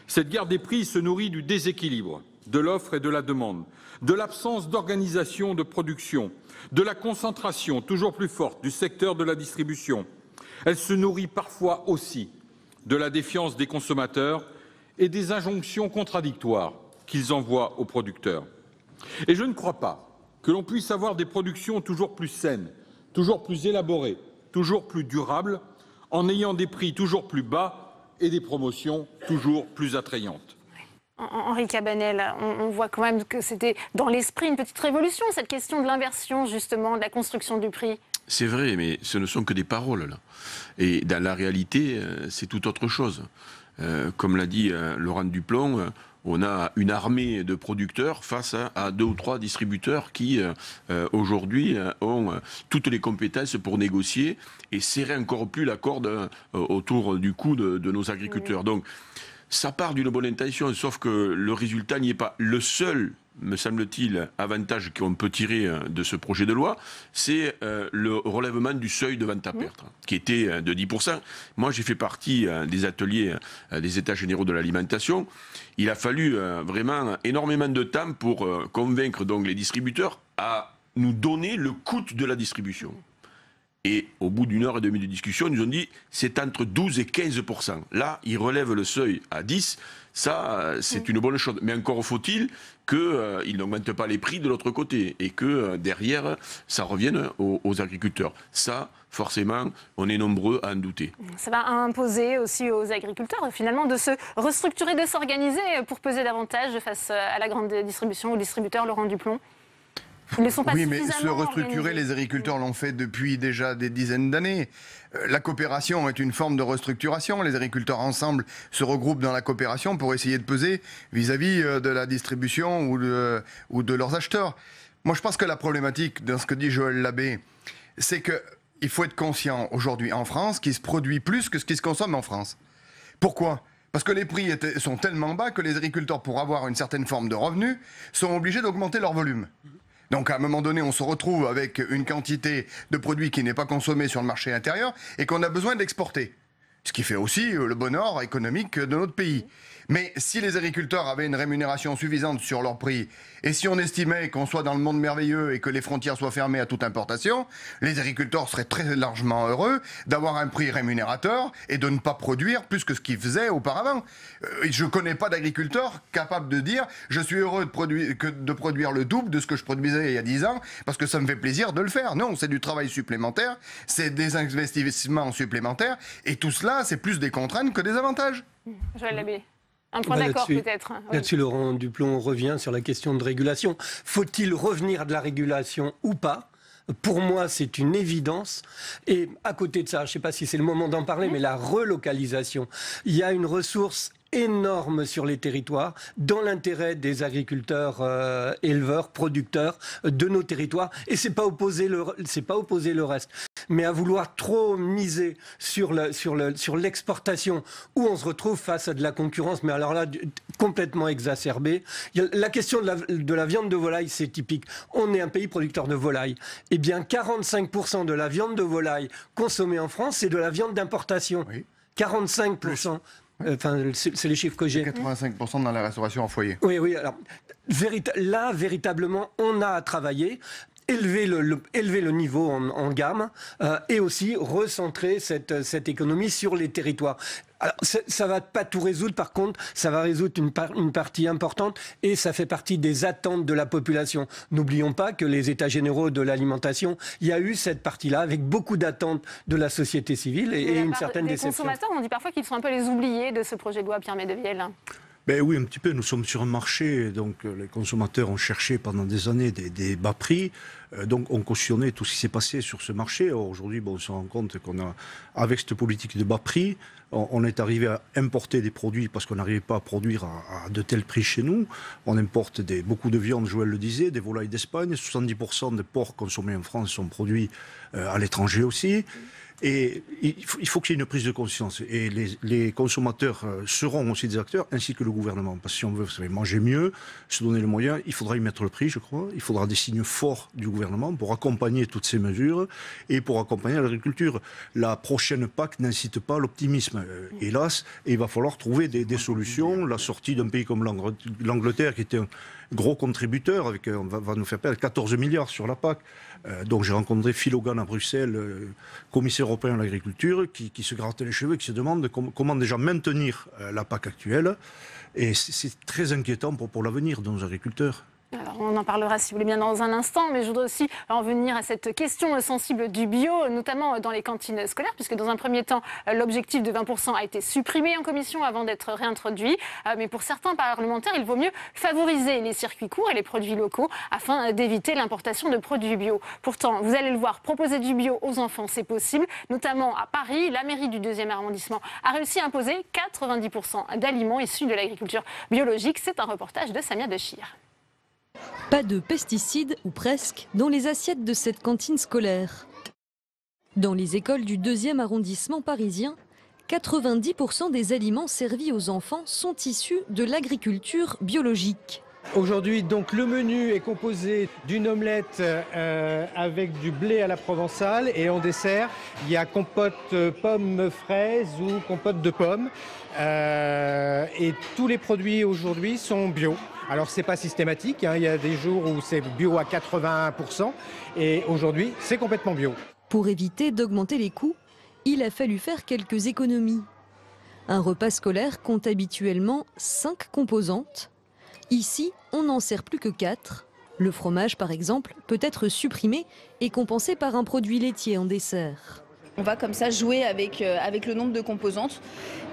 Cette guerre des prix se nourrit du déséquilibre de l'offre et de la demande, de l'absence d'organisation de production, de la concentration toujours plus forte du secteur de la distribution. Elle se nourrit parfois aussi de la défiance des consommateurs et des injonctions contradictoires qu'ils envoient aux producteurs. Et je ne crois pas que l'on puisse avoir des productions toujours plus saines, toujours plus élaborées, toujours plus durables, en ayant des prix toujours plus bas et des promotions toujours plus attrayantes. Henri Cabanel, on voit quand même que c'était dans l'esprit une petite révolution, cette question de l'inversion justement, de la construction du prix. C'est vrai, mais ce ne sont que des paroles, là. Et dans la réalité, c'est tout autre chose. Comme l'a dit Laurent Duplon, on a une armée de producteurs face à 2 ou 3 distributeurs qui, aujourd'hui, ont toutes les compétences pour négocier et serrer encore plus la corde autour du cou de nos agriculteurs. Donc, ça part d'une bonne intention, sauf que le résultat n'y est pas. Le seul, me semble-t-il, avantage qu'on peut tirer de ce projet de loi, c'est le relèvement du seuil de vente à perte, qui était de 10%. Moi, j'ai fait partie des ateliers des États généraux de l'alimentation. Il a fallu vraiment énormément de temps pour convaincre donc les distributeurs à nous donner le coût de la distribution. Et au bout d'1 heure et demie de discussion, ils nous ont dit c'est entre 12 et 15%. Là, ils relèvent le seuil à 10%. Ça, c'est une bonne chose. Mais encore faut-il qu'ils n'augmentent pas les prix de l'autre côté et que derrière, ça revienne aux agriculteurs. Ça, forcément, on est nombreux à en douter. Ça va imposer aussi aux agriculteurs, finalement, de se restructurer, de s'organiser pour peser davantage face à la grande distribution, aux distributeurs, Laurent Duplon. Ils ne sont pas oui, mais se suffisamment restructurer, organisés. les agriculteurs l'ont fait depuis déjà des dizaines d'années. La coopération est une forme de restructuration. Les agriculteurs ensemble se regroupent dans la coopération pour essayer de peser vis-à-vis de la distribution ou de leurs acheteurs. Moi, je pense que la problématique dans ce que dit Joël Labbé, c'est qu'il faut être conscient aujourd'hui en France qu'il se produit plus que ce qui se consomme en France. Pourquoi ? Parce que les prix sont tellement bas que les agriculteurs, pour avoir une certaine forme de revenu, sont obligés d'augmenter leur volume. Donc à un moment donné, on se retrouve avec une quantité de produits qui n'est pas consommée sur le marché intérieur et qu'on a besoin d'exporter. Ce qui fait aussi le bonheur économique de notre pays. Mais si les agriculteurs avaient une rémunération suffisante sur leurs prix, et si on estimait qu'on soit dans le monde merveilleux et que les frontières soient fermées à toute importation, les agriculteurs seraient très largement heureux d'avoir un prix rémunérateur et de ne pas produire plus que ce qu'ils faisaient auparavant. Je ne connais pas d'agriculteur capable de dire « je suis heureux de produire le double de ce que je produisais il y a 10 ans parce que ça me fait plaisir de le faire ». Non, c'est du travail supplémentaire, c'est des investissements supplémentaires et tout cela, c'est plus des contraintes que des avantages. Joël Labbé. Un point d'accord peut-être. Là-dessus, Laurent Duplon revient sur la question de régulation. Faut-il revenir de la régulation ou pas ? Pour moi, c'est une évidence. Et à côté de ça, je ne sais pas si c'est le moment d'en parler, mais la relocalisation. Il y a une ressource énorme sur les territoires, dans l'intérêt des agriculteurs, éleveurs, producteurs de nos territoires. Et c'est pas opposer le reste. Mais à vouloir trop miser sur l'exportation, où on se retrouve face à de la concurrence, mais alors là, complètement exacerbée. La question de la viande de volaille, c'est typique. On est un pays producteur de volaille. Eh bien, 45% de la viande de volaille consommée en France, c'est de la viande d'importation. Oui. 45%. Enfin, c'est les chiffres que j'ai. 85% dans la restauration en foyer. Oui, oui. Alors, là, véritablement, on a à travailler. Élever le niveau en gamme et aussi recentrer cette économie sur les territoires. Alors, ça va pas tout résoudre, par contre, ça va résoudre une partie importante et ça fait partie des attentes de la population. N'oublions pas que les États généraux de l'alimentation, il y a eu cette partie-là avec beaucoup d'attentes de la société civile et une certaine déception. Les consommateurs, on dit parfois qu'ils sont un peu les oubliés de ce projet de loi, Pierre Medevielle. Ben oui, un petit peu. Nous sommes sur un marché, donc les consommateurs ont cherché pendant des années des bas prix, donc on cautionnait tout ce qui s'est passé sur ce marché. Alors aujourd'hui, on se rend compte qu'on a, avec cette politique de bas prix, on est arrivé à importer des produits parce qu'on n'arrivait pas à produire à de tels prix chez nous. On importe beaucoup de viande, Joël le disait, des volailles d'Espagne. 70% des porcs consommés en France sont produits à l'étranger aussi. Et il faut qu'il y ait une prise de conscience. Et les consommateurs seront aussi des acteurs, ainsi que le gouvernement. Parce que si on veut manger mieux, se donner les moyens, il faudra y mettre le prix, je crois. Il faudra des signes forts du gouvernement pour accompagner toutes ces mesures et pour accompagner l'agriculture. La prochaine PAC n'incite pas à l'optimisme, hélas. Et il va falloir trouver des solutions. La sortie d'un pays comme l'Angleterre, qui était gros contributeur, on va nous faire perdre 14 milliards sur la PAC. Donc j'ai rencontré Phil Hogan à Bruxelles, commissaire européen à l'agriculture, qui se gratte les cheveux et qui se demande comment déjà maintenir la PAC actuelle. Et c'est très inquiétant pour l'avenir de nos agriculteurs. Alors, on en parlera si vous voulez bien dans un instant, mais je voudrais aussi en venir à cette question sensible du bio, notamment dans les cantines scolaires, puisque dans un premier temps, l'objectif de 20% a été supprimé en commission avant d'être réintroduit. Mais pour certains parlementaires, il vaut mieux favoriser les circuits courts et les produits locaux afin d'éviter l'importation de produits bio. Pourtant, vous allez le voir, proposer du bio aux enfants, c'est possible. Notamment à Paris, la mairie du 2e arrondissement a réussi à imposer 90% d'aliments issus de l'agriculture biologique. C'est un reportage de Samia Dechir. Pas de pesticides, ou presque, dans les assiettes de cette cantine scolaire. Dans les écoles du 2e arrondissement parisien, 90% des aliments servis aux enfants sont issus de l'agriculture biologique. Aujourd'hui, donc, le menu est composé d'une omelette avec du blé à la provençale et en dessert, il y a compote pommes fraises ou compote de pommes. Et tous les produits aujourd'hui sont bio. Alors c'est pas systématique, hein, il y a des jours où c'est bio à 81% et aujourd'hui c'est complètement bio. Pour éviter d'augmenter les coûts, il a fallu faire quelques économies. Un repas scolaire compte habituellement 5 composantes. Ici, on n'en sert plus que 4. Le fromage, par exemple, peut être supprimé et compensé par un produit laitier en dessert. On va comme ça jouer avec le nombre de composantes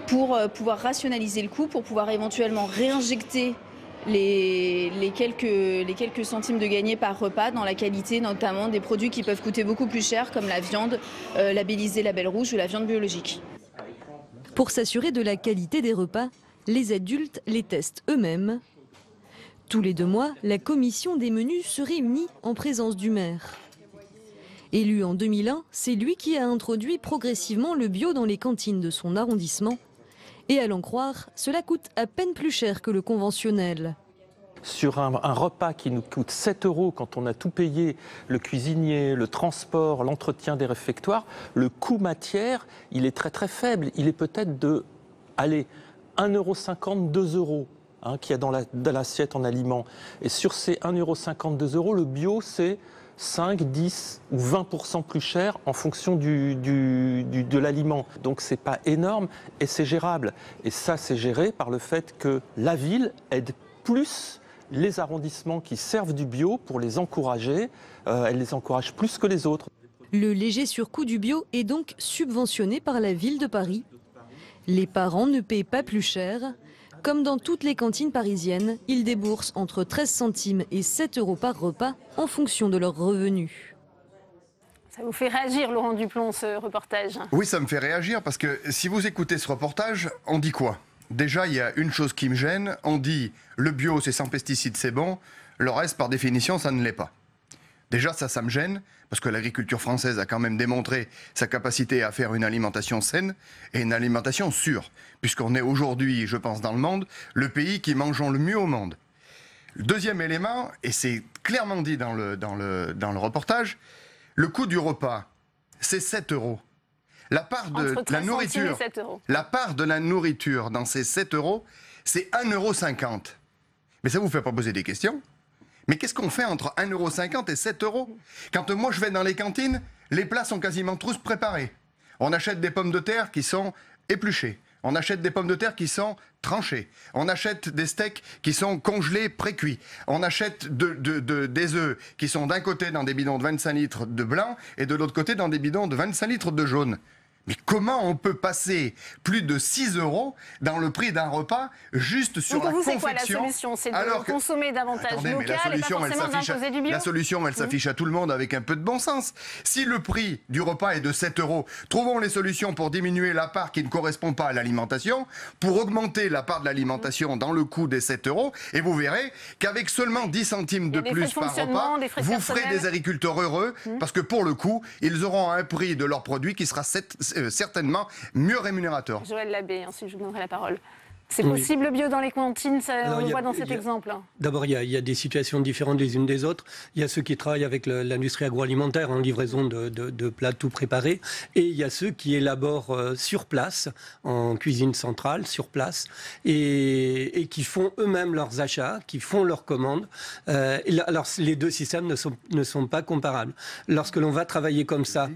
pour pouvoir rationaliser le coût, pour pouvoir éventuellement réinjecter les quelques centimes de gagnés par repas dans la qualité, notamment des produits qui peuvent coûter beaucoup plus cher, comme la viande labellisée Label Rouge ou la viande biologique. Pour s'assurer de la qualité des repas, les adultes les testent eux-mêmes. Tous les 2 mois, la commission des menus se réunit en présence du maire. Élu en 2001, c'est lui qui a introduit progressivement le bio dans les cantines de son arrondissement. Et à l'en croire, cela coûte à peine plus cher que le conventionnel. Sur un repas qui nous coûte 7 € quand on a tout payé, le cuisinier, le transport, l'entretien des réfectoires, le coût matière, il est très très faible. Il est peut-être de, 1,50 €, 2 € qu'il y a dans l'assiette en aliments. Et sur ces 1,50 €, 2 €, le bio c'est 5, 10 ou 20% plus cher en fonction de l'aliment. Donc c'est pas énorme et c'est gérable. Et ça c'est géré par le fait que la ville aide plus les arrondissements qui servent du bio pour les encourager. Elle les encourage plus que les autres. Le léger surcoût du bio est donc subventionné par la ville de Paris. Les parents ne paient pas plus cher. Comme dans toutes les cantines parisiennes, ils déboursent entre 13 centimes et 7 € par repas en fonction de leurs revenus. Ça vous fait réagir, Laurent Duplon, ce reportage? Oui, ça me fait réagir parce que si vous écoutez ce reportage, on dit quoi? Déjà, il y a une chose qui me gêne, on dit le bio c'est sans pesticides, c'est bon, le reste par définition ça ne l'est pas. Déjà ça me gêne, parce que l'agriculture française a quand même démontré sa capacité à faire une alimentation saine et une alimentation sûre, puisqu'on est aujourd'hui, je pense, dans le monde, le pays qui mangeons le mieux au monde. Le deuxième élément, et c'est clairement dit dans le reportage, le coût du repas, c'est 7 €. La part de la nourriture, la part de la nourriture dans ces 7 €, c'est 1,50 €. Mais ça vous fait pas poser des questions? Mais qu'est-ce qu'on fait entre 1,50 € et 7 €? Quand moi je vais dans les cantines, les plats sont quasiment tous préparés. On achète des pommes de terre qui sont épluchées. On achète des pommes de terre qui sont tranchées. On achète des steaks qui sont congelés, pré-cuits. On achète des œufs qui sont d'un côté dans des bidons de 25 litres de blanc et de l'autre côté dans des bidons de 25 litres de jaune. Mais comment on peut passer plus de 6 € dans le prix d'un repas juste sur la confection? Donc pour vous, c'est quoi la solution? C'est de consommer davantage local et pas forcément d'imposer du bio? La solution, elle s'affiche à tout le monde avec un peu de bon sens. Si le prix du repas est de 7 €, trouvons les solutions pour diminuer la part qui ne correspond pas à l'alimentation, pour augmenter la part de l'alimentation dans le coût des 7 € et vous verrez qu'avec seulement 10 centimes de plus par repas, vous ferez des agriculteurs heureux parce que pour le coup, ils auront un prix de leurs produits qui sera certainement mieux rémunérateur. Joël Labbé, ensuite je vous donnerai la parole. C'est possible le bio dans les cantines, on le voit dans cet exemple. D'abord, il y a des situations différentes les unes des autres. Il y a ceux qui travaillent avec l'industrie agroalimentaire en livraison de plats tout préparés. Et il y a ceux qui élaborent sur place, en cuisine centrale, sur place, et qui font eux-mêmes leurs achats, qui font leurs commandes. Alors, les deux systèmes ne sont pas comparables. Lorsque l'on va travailler comme ça,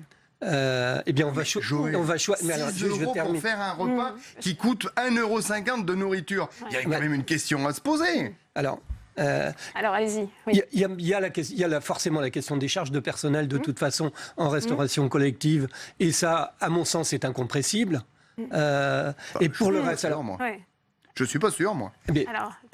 eh bien, on va choisir. 6 € pour faire un repas qui coûte 1,50 € de nourriture. Il y a quand même une question à se poser. Alors, allez-y. Oui. Il y a forcément la question des charges de personnel de toute façon en restauration collective. Et ça, à mon sens, c'est incompressible. Et pour le reste, alors... Je suis pas sûr, moi.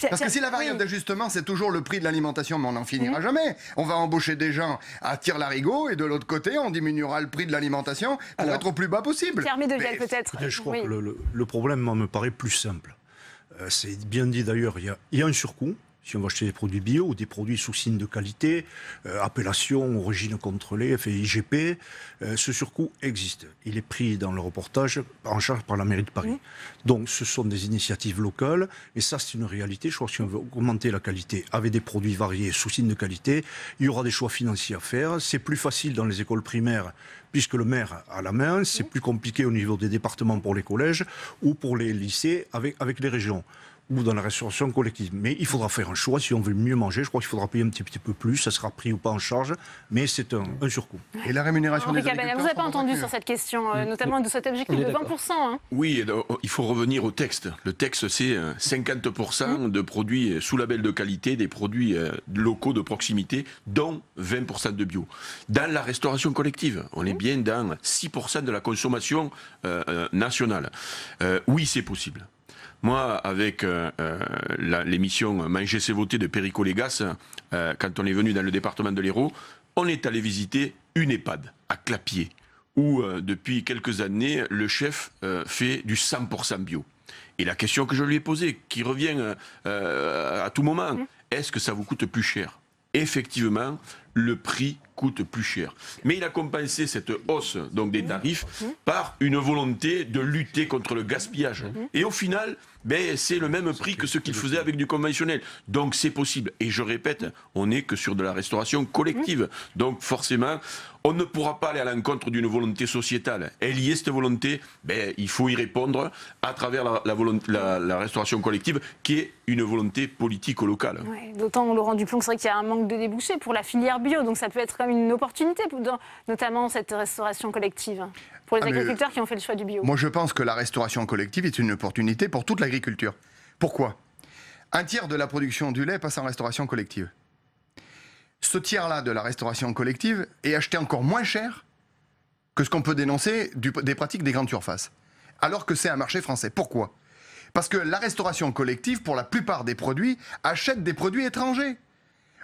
Parce que si la variable d'ajustement, c'est toujours le prix de l'alimentation, mais on n'en finira jamais. On va embaucher des gens à tire-larigot et de l'autre côté, on diminuera le prix de l'alimentation pour être au plus bas possible. Pierre Médevielle, peut-être. Je crois que le problème me paraît plus simple. C'est bien dit d'ailleurs, il y a un surcoût. Si on va acheter des produits bio ou des produits sous signe de qualité, appellation, origine contrôlée, IGP, ce surcoût existe. Il est pris dans le reportage en charge par la mairie de Paris. Donc ce sont des initiatives locales et ça c'est une réalité. Je crois que si on veut augmenter la qualité avec des produits variés sous signe de qualité, il y aura des choix financiers à faire. C'est plus facile dans les écoles primaires puisque le maire a la main. C'est plus compliqué au niveau des départements pour les collèges ou pour les lycées avec les régions, ou dans la restauration collective. Mais il faudra faire un choix si on veut mieux manger. Je crois qu'il faudra payer un petit peu plus. Ça sera pris ou pas en charge, mais c'est un surcoût. Et la rémunération des agriculteurs... Vous n'avez pas entendu sur cette question, notamment de cet objectif de 20%. Oui, il faut revenir au texte. Le texte, c'est 50% de produits sous label de qualité, des produits locaux de proximité, dont 20% de bio. Dans la restauration collective, on est bien dans 6% de la consommation nationale. Oui, c'est possible. Moi, avec l'émission Manger c'est voter de Perico Légas, quand on est venu dans le département de l'Hérault, on est allé visiter une EHPAD à Clapier, où depuis quelques années, le chef fait du 100% bio. Et la question que je lui ai posée, qui revient à tout moment, est-ce que ça vous coûte plus cher ? Effectivement, le prix coûte plus cher. Mais il a compensé cette hausse donc des tarifs par une volonté de lutter contre le gaspillage. Et au final, c'est le même prix que ce qu'il faisait avec du conventionnel. Donc c'est possible. Et je répète, on n'est que sur de la restauration collective. Donc forcément, on ne pourra pas aller à l'encontre d'une volonté sociétale. Elle y est, cette volonté, il faut y répondre à travers la restauration collective, qui est une volonté politique locale. Ouais, d'autant, Laurent Duplon, c'est vrai qu'il y a un manque de débouchés pour la filière bio. Donc ça peut être comme une opportunité, notamment cette restauration collective, pour les agriculteurs qui ont fait le choix du bio. Moi, je pense que la restauration collective est une opportunité pour toute l'agriculture. Pourquoi ? Un tiers de la production du lait passe en restauration collective. Ce tiers-là de la restauration collective est acheté encore moins cher que ce qu'on peut dénoncer des pratiques des grandes surfaces. Alors que c'est un marché français. Pourquoi ? Parce que la restauration collective, pour la plupart des produits, achète des produits étrangers.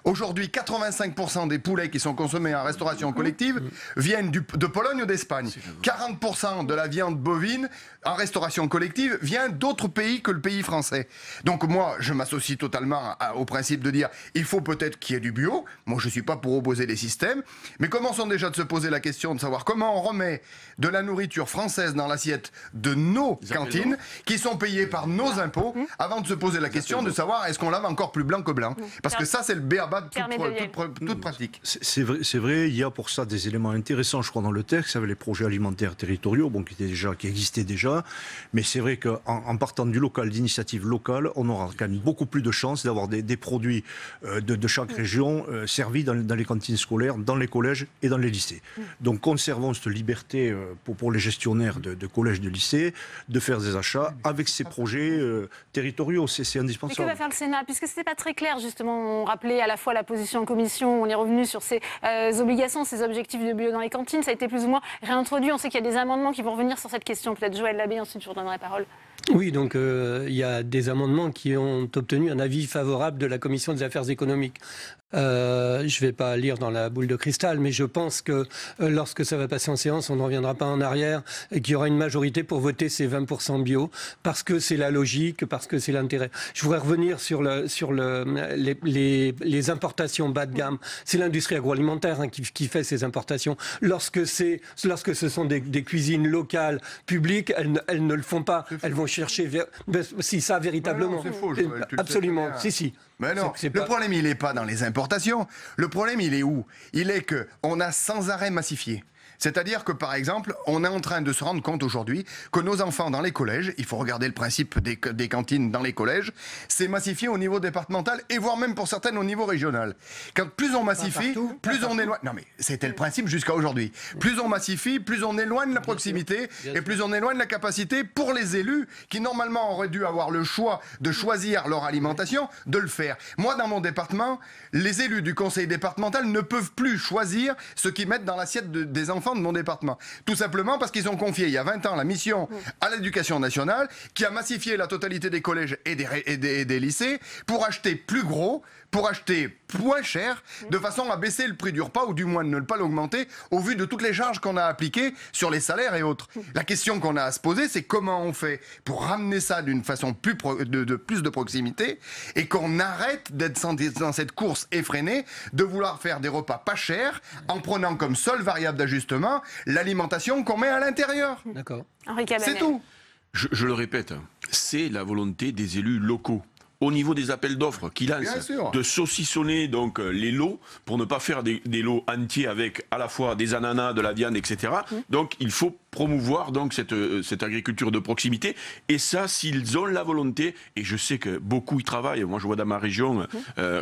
Aujourd'hui, 85% des poulets qui sont consommés en restauration collective viennent de Pologne ou d'Espagne. 40% de la viande bovine en restauration collective vient d'autres pays que le pays français. Donc moi, je m'associe totalement au principe de dire il faut peut-être qu'il y ait du bio. Moi, je ne suis pas pour opposer les systèmes. Mais commençons déjà de se poser la question de savoir comment on remet de la nourriture française dans l'assiette de nos cantines, qui sont payées par nos impôts, avant de se poser la question de savoir est-ce qu'on lave encore plus blanc que blanc. Parce que ça, c'est le b.a.-ba de toute pratique. C'est vrai, il y a pour ça des éléments intéressants, je crois, dans le texte, avec les projets alimentaires territoriaux, qui existaient déjà. Mais c'est vrai qu'en partant du local, d'initiatives locales, on aura quand même beaucoup plus de chances d'avoir des produits de chaque région servis dans les cantines scolaires, dans les collèges et dans les lycées. Donc conservons cette liberté pour les gestionnaires de collèges, de lycées, de faire des achats avec ces projets territoriaux. C'est indispensable. Mais que va faire le Sénat ? Puisque ce n'était pas très clair, justement, on rappelait à la fois la position en commission, on est revenu sur ces obligations, ces objectifs de bio dans les cantines, ça a été plus ou moins réintroduit. On sait qu'il y a des amendements qui vont revenir sur cette question. Peut-être Joël Labbé, ensuite je vous redonnerai la parole. Oui, donc il y a des amendements qui ont obtenu un avis favorable de la Commission des affaires économiques. Je ne vais pas lire dans la boule de cristal, mais je pense que lorsque ça va passer en séance, on ne reviendra pas en arrière et qu'il y aura une majorité pour voter ces 20% bio, parce que c'est la logique, parce que c'est l'intérêt. Je voudrais revenir sur les importations bas de gamme. C'est l'industrie agroalimentaire qui fait ces importations. Lorsque ce sont des cuisines locales, publiques, elles ne le font pas. Elles vont chercher si ça véritablement. C'est faux, Joël, tu le absolument, sais bien. si. Mais non, le problème, il n'est pas dans les importations. Le problème, il est où? Il est qu'on a sans arrêt massifié. C'est-à-dire que, par exemple, on est en train de se rendre compte aujourd'hui que nos enfants dans les collèges, il faut regarder le principe des cantines dans les collèges, c'est massifié au niveau départemental et voire même pour certaines au niveau régional. Quand plus on massifie, plus on éloigne... Non mais c'était le principe jusqu'à aujourd'hui. Plus on massifie, plus on éloigne la proximité et plus on éloigne la capacité pour les élus qui normalement auraient dû avoir le choix de choisir leur alimentation, de le faire. Moi, dans mon département, les élus du conseil départemental ne peuvent plus choisir ce qu'ils mettent dans l'assiette des enfants de mon département. Tout simplement parce qu'ils ont confié il y a 20 ans la mission à l'éducation nationale qui a massifié la totalité des collèges et des lycées pour acheter plus gros, pour acheter moins cher, de façon à baisser le prix du repas ou du moins de ne pas l'augmenter au vu de toutes les charges qu'on a appliquées sur les salaires et autres. La question qu'on a à se poser, c'est comment on fait pour ramener ça d'une façon plus de proximité et qu'on arrête d'être dans cette course effrénée de vouloir faire des repas pas chers en prenant comme seule variable d'ajustement l'alimentation qu'on met à l'intérieur. D'accord. C'est tout. Je le répète, c'est la volonté des élus locaux. Au niveau des appels d'offres qui lancent, de saucissonner donc les lots pour ne pas faire des lots entiers avec à la fois des ananas, de la viande, etc. Donc il faut promouvoir donc cette agriculture de proximité. Et ça, s'ils ont la volonté, et je sais que beaucoup y travaillent, moi je vois dans ma région,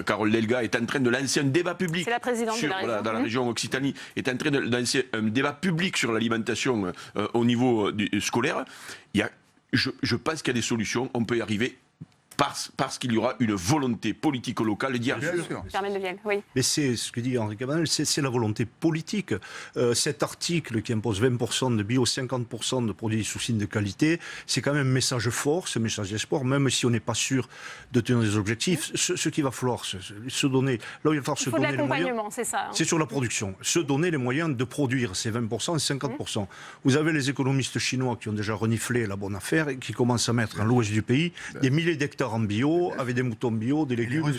Carole Delga est en train de lancer un débat public. C'est la présidente de la région. Dans la région Occitanie, est en train de lancer un débat public sur l'alimentation au niveau scolaire. Je pense qu'il y a des solutions, on peut y arriver. Parce qu'il y aura une volonté politique locale d'y arriver. Oui. Mais c'est ce que dit Henri Cabanel, c'est la volonté politique. Cet article qui impose 20% de bio, 50% de produits sous signe de qualité, c'est quand même un message fort, ce message d'espoir, même si on n'est pas sûr de tenir des objectifs. Ce qu'il va falloir se donner, là où il va falloir se donner les moyens, c'est ça. C'est sur la production. Se donner les moyens de produire ces 20% et 50%. Vous avez les économistes chinois qui ont déjà reniflé la bonne affaire et qui commencent à mettre dans l'ouest du pays des milliers d'hectares en bio, avec des moutons bio, des légumes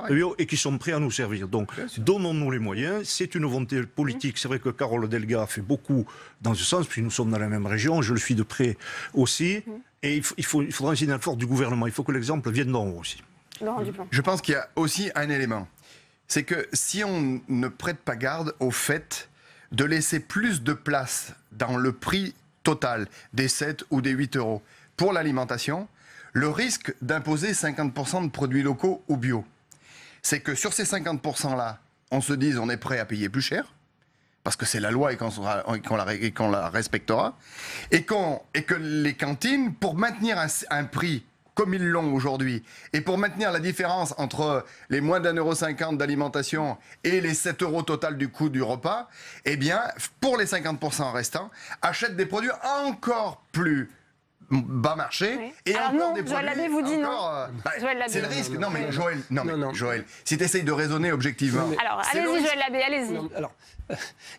bio, et qui sont prêts à nous servir. Donc, donnons-nous les moyens. C'est une volonté politique. C'est vrai que Carole Delga a fait beaucoup dans ce sens, puis nous sommes dans la même région, je le suis de près aussi. Et il faudra un signal fort du gouvernement. Il faut que l'exemple vienne d'en haut aussi. Je pense qu'il y a aussi un élément. C'est que si on ne prête pas garde au fait de laisser plus de place dans le prix total des 7 ou des 8 euros pour l'alimentation, le risque d'imposer 50% de produits locaux ou bio, c'est que sur ces 50%-là, on se dise on est prêt à payer plus cher, parce que c'est la loi et qu'on la respectera, et que les cantines, pour maintenir un prix comme ils l'ont aujourd'hui, et pour maintenir la différence entre les moins d'1,50 € d'alimentation et les 7 € total du coût du repas, eh bien, pour les 50% restants, achètent des produits encore plus bas marché et alors encore non, des produits. Joël Labbé vous dit encore, c'est le risque. Non mais Joël, si tu essayes de raisonner objectivement. Alors allez-y Joël Labbé, allez-y. Alors,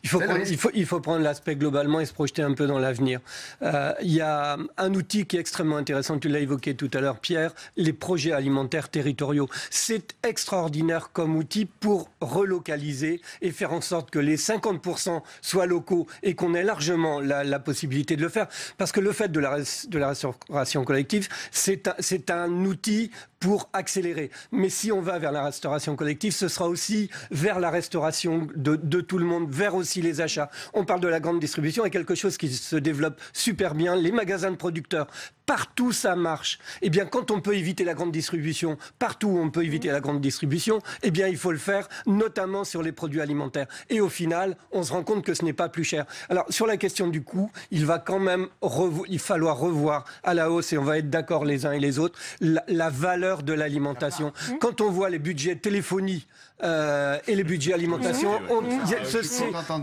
il faut prendre l'aspect globalement et se projeter un peu dans l'avenir. Il y a un outil qui est extrêmement intéressant, tu l'as évoqué tout à l'heure Pierre, les projets alimentaires territoriaux. C'est extraordinaire comme outil pour relocaliser et faire en sorte que les 50% soient locaux et qu'on ait largement la possibilité de le faire. Parce que le fait de la restauration collective, c'est un outil pour accélérer. Mais si on va vers la restauration collective, ce sera aussi vers la restauration de tout le monde, vers aussi les achats. On parle de la grande distribution et quelque chose qui se développe super bien, les magasins de producteurs. Partout ça marche. Eh bien, quand on peut éviter la grande distribution, partout où on peut éviter la grande distribution, eh bien, il faut le faire, notamment sur les produits alimentaires. Et au final, on se rend compte que ce n'est pas plus cher. Alors, sur la question du coût, il va quand même falloir revoir à la hausse, et on va être d'accord les uns et les autres, la valeur de l'alimentation. Quand on voit les budgets téléphonie et les budgets alimentation,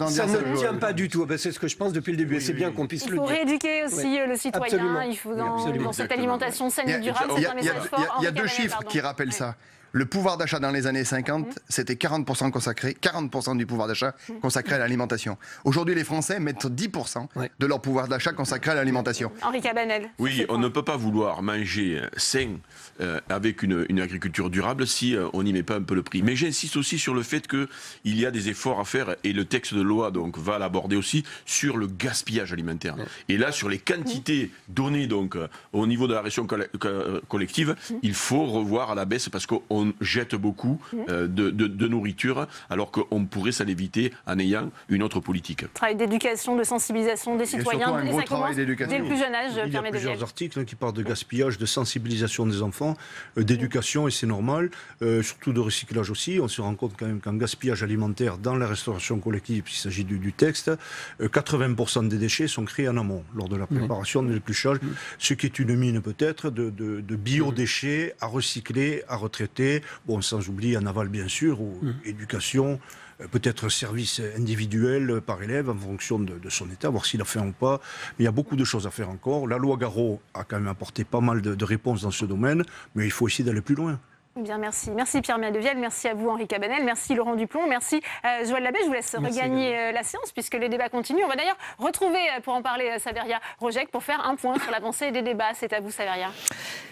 ça ne tient pas du tout. C'est ce que je pense depuis le début, et c'est bien qu'on puisse le dire. Il faut rééduquer aussi le citoyen, Absolument. il faut dans cette alimentation saine et durable, c'est un message fort. Il y a deux chiffres qui rappellent ça. Le pouvoir d'achat dans les années 50, c'était 40% consacré, 40% du pouvoir d'achat consacré à l'alimentation. Aujourd'hui, les Français mettent 10% de leur pouvoir d'achat consacré à l'alimentation. Henri Cabanel. Oui, on ne peut pas vouloir manger sain avec une agriculture durable si on n'y met pas un peu le prix. Mais j'insiste aussi sur le fait qu'il y a des efforts à faire, et le texte de loi donc, va l'aborder aussi, sur le gaspillage alimentaire. Et là, sur les quantités données donc, au niveau de la ration collective, il faut revoir à la baisse parce qu'on jette beaucoup de nourriture alors qu'on pourrait s'en éviter en ayant une autre politique. Travail d'éducation, de sensibilisation des citoyens, et ça commence dès le plus jeune âge. Il y a plusieurs articles qui parlent de gaspillage, de sensibilisation des enfants, d'éducation, et c'est normal, surtout de recyclage aussi. On se rend compte quand même qu'en gaspillage alimentaire, dans la restauration collective, il s'agit du texte, 80% des déchets sont créés en amont, lors de la préparation des épluchages, ce qui est une mine peut-être de biodéchets à recycler, à retraiter, bon, sans oublier en aval bien sûr, ou éducation, peut-être service individuel par élève en fonction de son état, voir s'il a faim ou pas. Mais il y a beaucoup de choses à faire encore. La loi Garot a quand même apporté pas mal de réponses dans ce domaine, mais il faut essayer d'aller plus loin. Bien, merci. Merci Pierre Miadevielle, merci à vous Henri Cabanel, merci Laurent Duplon, merci Joël Labbé. Je vous laisse regagner la séance puisque les débats continuent. On va d'ailleurs retrouver, pour en parler, Saveria Rojek pour faire un point sur l'avancée des débats. C'est à vous Saveria.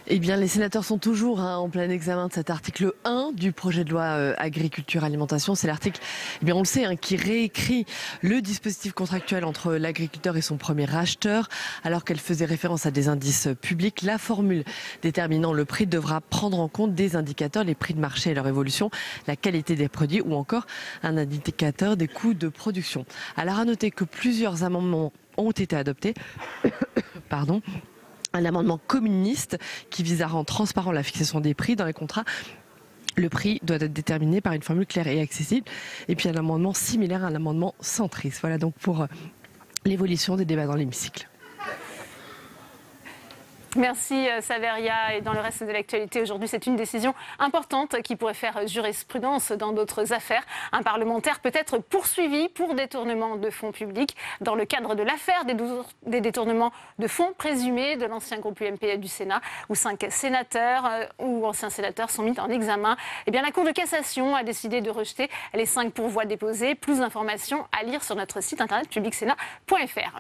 Eh bien, les sénateurs sont toujours en plein examen de cet article 1 du projet de loi agriculture-alimentation. C'est l'article, eh bien, on le sait, qui réécrit le dispositif contractuel entre l'agriculteur et son premier acheteur. Alors qu'elle faisait référence à des indices publics, la formule déterminant le prix devra prendre en compte des indicateurs, les prix de marché et leur évolution, la qualité des produits ou encore un indicateur des coûts de production. Alors à noter que plusieurs amendements ont été adoptés. Pardon. Un amendement communiste qui vise à rendre transparent la fixation des prix dans les contrats. Le prix doit être déterminé par une formule claire et accessible. Et puis un amendement similaire à un amendement centriste. Voilà donc pour l'évolution des débats dans l'hémicycle. Merci Saveria. Et dans le reste de l'actualité aujourd'hui, c'est une décision importante qui pourrait faire jurisprudence dans d'autres affaires. Un parlementaire peut être poursuivi pour détournement de fonds publics dans le cadre de l'affaire des détournements de fonds présumés de l'ancien groupe UMP du Sénat, où 5 sénateurs ou anciens sénateurs sont mis en examen. Eh bien, la Cour de cassation a décidé de rejeter les 5 pourvois déposés. Plus d'informations à lire sur notre site internet publicsénat.fr.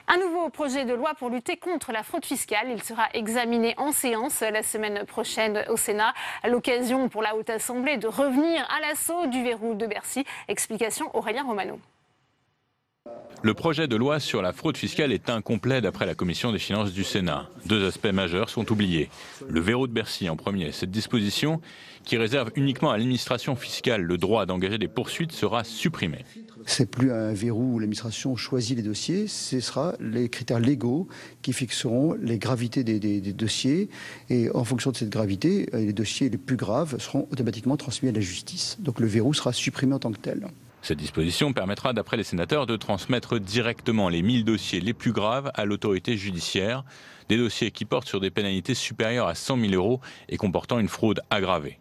Un nouveau projet de loi pour lutter contre la fraude fiscale. Il sera examiné en séance la semaine prochaine au Sénat. L'occasion pour la Haute Assemblée de revenir à l'assaut du verrou de Bercy. Explication Aurélien Romano. Le projet de loi sur la fraude fiscale est incomplet d'après la Commission des finances du Sénat. 2 aspects majeurs sont oubliés. Le verrou de Bercy en premier. Cette disposition, qui réserve uniquement à l'administration fiscale le droit d'engager des poursuites, sera supprimée. C'est plus un verrou où l'administration choisit les dossiers, ce sera les critères légaux qui fixeront les gravités des dossiers. Et en fonction de cette gravité, les dossiers les plus graves seront automatiquement transmis à la justice. Donc le verrou sera supprimé en tant que tel. Cette disposition permettra, d'après les sénateurs, de transmettre directement les 1000 dossiers les plus graves à l'autorité judiciaire, des dossiers qui portent sur des pénalités supérieures à 100 000 € et comportant une fraude aggravée.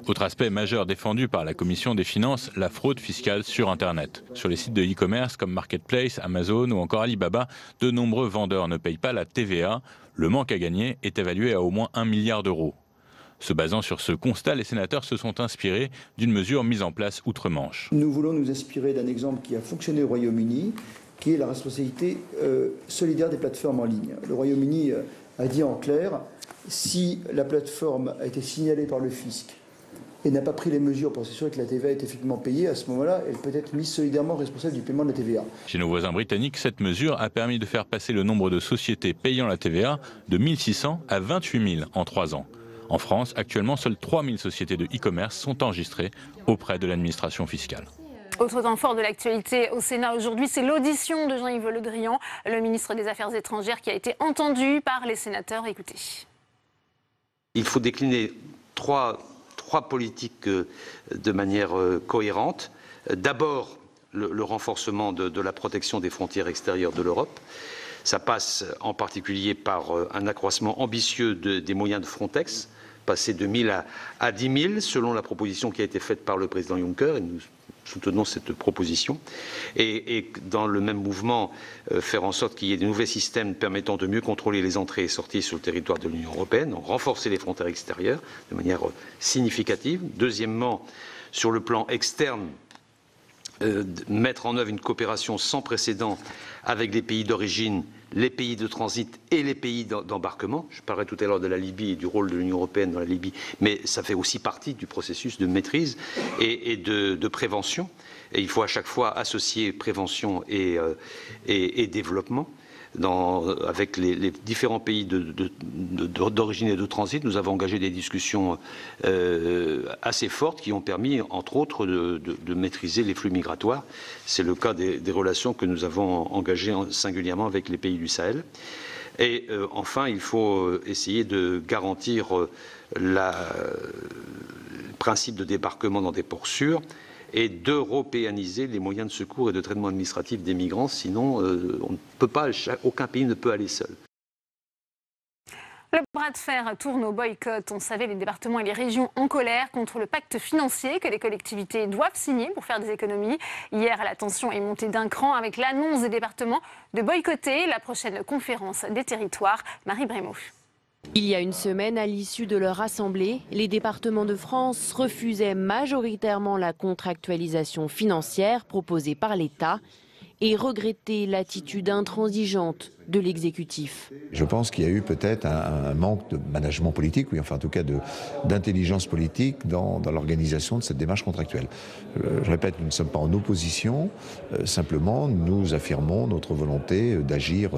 Autre aspect majeur défendu par la Commission des finances, la fraude fiscale sur Internet. Sur les sites de e-commerce comme Marketplace, Amazon ou encore Alibaba, de nombreux vendeurs ne payent pas la TVA. Le manque à gagner est évalué à au moins 1 milliard d'euros. Se basant sur ce constat, les sénateurs se sont inspirés d'une mesure mise en place outre-Manche. Nous voulons nous inspirer d'un exemple qui a fonctionné au Royaume-Uni, qui est la responsabilité solidaire des plateformes en ligne. Le Royaume-Uni a dit en clair, si la plateforme a été signalée par le fisc et n'a pas pris les mesures pour s'assurer que la TVA est effectivement payée, à ce moment-là, elle peut être mise solidairement responsable du paiement de la TVA. Chez nos voisins britanniques, cette mesure a permis de faire passer le nombre de sociétés payant la TVA de 1600 à 28 000 en 3 ans. En France, actuellement, seules 3000 sociétés de e-commerce sont enregistrées auprès de l'administration fiscale. Autre temps fort de l'actualité au Sénat aujourd'hui, c'est l'audition de Jean-Yves Le Drian, le ministre des Affaires étrangères, qui a été entendu par les sénateurs. Écoutez. Il faut décliner trois politiques de manière cohérente. D'abord, le renforcement de la protection des frontières extérieures de l'Europe. Ça passe en particulier par un accroissement ambitieux des moyens de Frontex, passer de 1000 à 10 000, selon la proposition qui a été faite par le président Juncker. Et nous soutenons cette proposition. Et dans le même mouvement, faire en sorte qu'il y ait de nouveaux systèmes permettant de mieux contrôler les entrées et sorties sur le territoire de l'Union européenne, donc renforcer les frontières extérieures de manière significative. Deuxièmement, sur le plan externe, mettre en œuvre une coopération sans précédent avec les pays d'origine, les pays de transit et les pays d'embarquement. Je parlais tout à l'heure de la Libye et du rôle de l'Union européenne dans la Libye, mais ça fait aussi partie du processus de maîtrise et de prévention. Et il faut à chaque fois associer prévention et développement. Avec les différents pays d'origine et de transit, nous avons engagé des discussions assez fortes qui ont permis, entre autres, de maîtriser les flux migratoires. C'est le cas des relations que nous avons engagées singulièrement avec les pays du Sahel. Et enfin, il faut essayer de garantir le principe de débarquement dans des ports sûrs et d'européaniser les moyens de secours et de traitement administratif des migrants, sinon on ne peut pas, aucun pays ne peut aller seul. Le bras de fer tourne au boycott. On savait les départements et les régions en colère contre le pacte financier que les collectivités doivent signer pour faire des économies. Hier, la tension est montée d'un cran avec l'annonce des départements de boycotter la prochaine conférence des territoires. Marie Brémaud. Il y a une semaine, à l'issue de leur assemblée, les départements de France refusaient majoritairement la contractualisation financière proposée par l'État et regrettaient l'attitude intransigeante de l'exécutif. Je pense qu'il y a eu peut-être un manque de management politique, oui, enfin en tout cas d'intelligence politique dans l'organisation de cette démarche contractuelle. Je répète, nous ne sommes pas en opposition, simplement nous affirmons notre volonté d'agir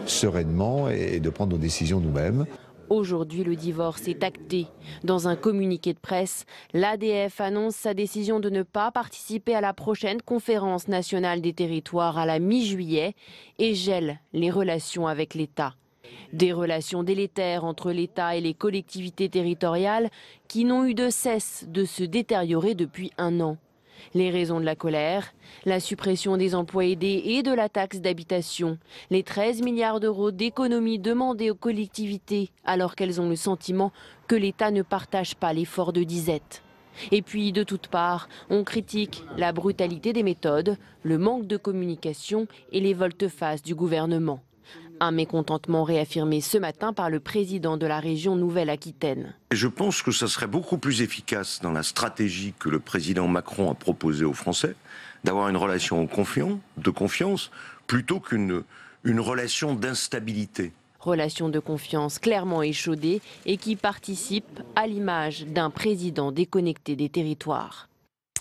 sereinement et de prendre nos décisions nous-mêmes. Aujourd'hui, le divorce est acté. Dans un communiqué de presse, l'ADF annonce sa décision de ne pas participer à la prochaine conférence nationale des territoires à la mi-juillet et gèle les relations avec l'État. Des relations délétères entre l'État et les collectivités territoriales qui n'ont eu de cesse de se détériorer depuis un an. Les raisons de la colère, la suppression des emplois aidés et de la taxe d'habitation, les 13 milliards d'euros d'économies demandées aux collectivités alors qu'elles ont le sentiment que l'État ne partage pas l'effort de disette. Et puis, de toutes parts, on critique la brutalité des méthodes, le manque de communication et les volte-face du gouvernement. Un mécontentement réaffirmé ce matin par le président de la région Nouvelle-Aquitaine. Je pense que ça serait beaucoup plus efficace dans la stratégie que le président Macron a proposée aux Français, d'avoir une relation de confiance plutôt qu'une relation d'instabilité. Relation de confiance clairement échaudée et qui participe à l'image d'un président déconnecté des territoires.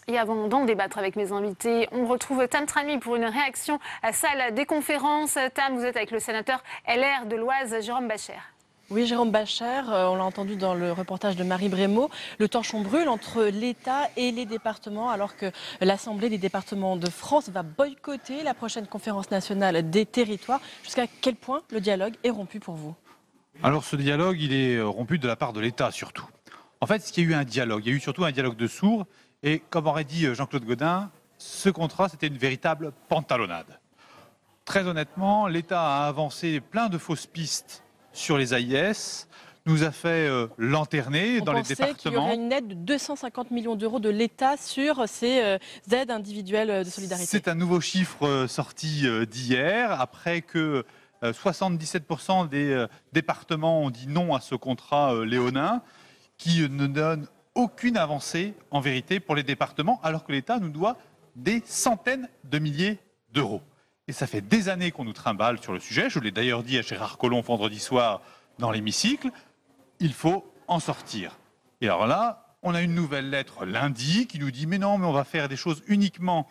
Et avant d'en débattre avec mes invités, on retrouve Tam Trami pour une réaction à salle des conférences. Tam, vous êtes avec le sénateur LR de l'Oise, Jérôme Bascher. Oui, Jérôme Bascher, on l'a entendu dans le reportage de Marie Brémaud, le torchon brûle entre l'État et les départements alors que l'Assemblée des départements de France va boycotter la prochaine conférence nationale des territoires. Jusqu'à quel point le dialogue est rompu pour vous? Alors ce dialogue, il est rompu de la part de l'État surtout. En fait, il y a eu un dialogue, il y a eu surtout un dialogue de sourds. Et comme aurait dit Jean-Claude Gaudin, ce contrat, c'était une véritable pantalonnade. Très honnêtement, l'État a avancé plein de fausses pistes sur les AIS, nous a fait lanterner dans les départements. On pensait qu'il y aurait une aide de 250 millions d'euros de l'État sur ces aides individuelles de solidarité. C'est un nouveau chiffre sorti d'hier, après que 77% des départements ont dit non à ce contrat léonin, qui ne donne aucune avancée, en vérité, pour les départements, alors que l'État nous doit des centaines de milliers d'euros. Et ça fait des années qu'on nous trimballe sur le sujet. Je l'ai d'ailleurs dit à Gérard Collomb vendredi soir dans l'hémicycle. Il faut en sortir. Et alors là, on a une nouvelle lettre lundi qui nous dit « Mais non, mais on va faire des choses uniquement... »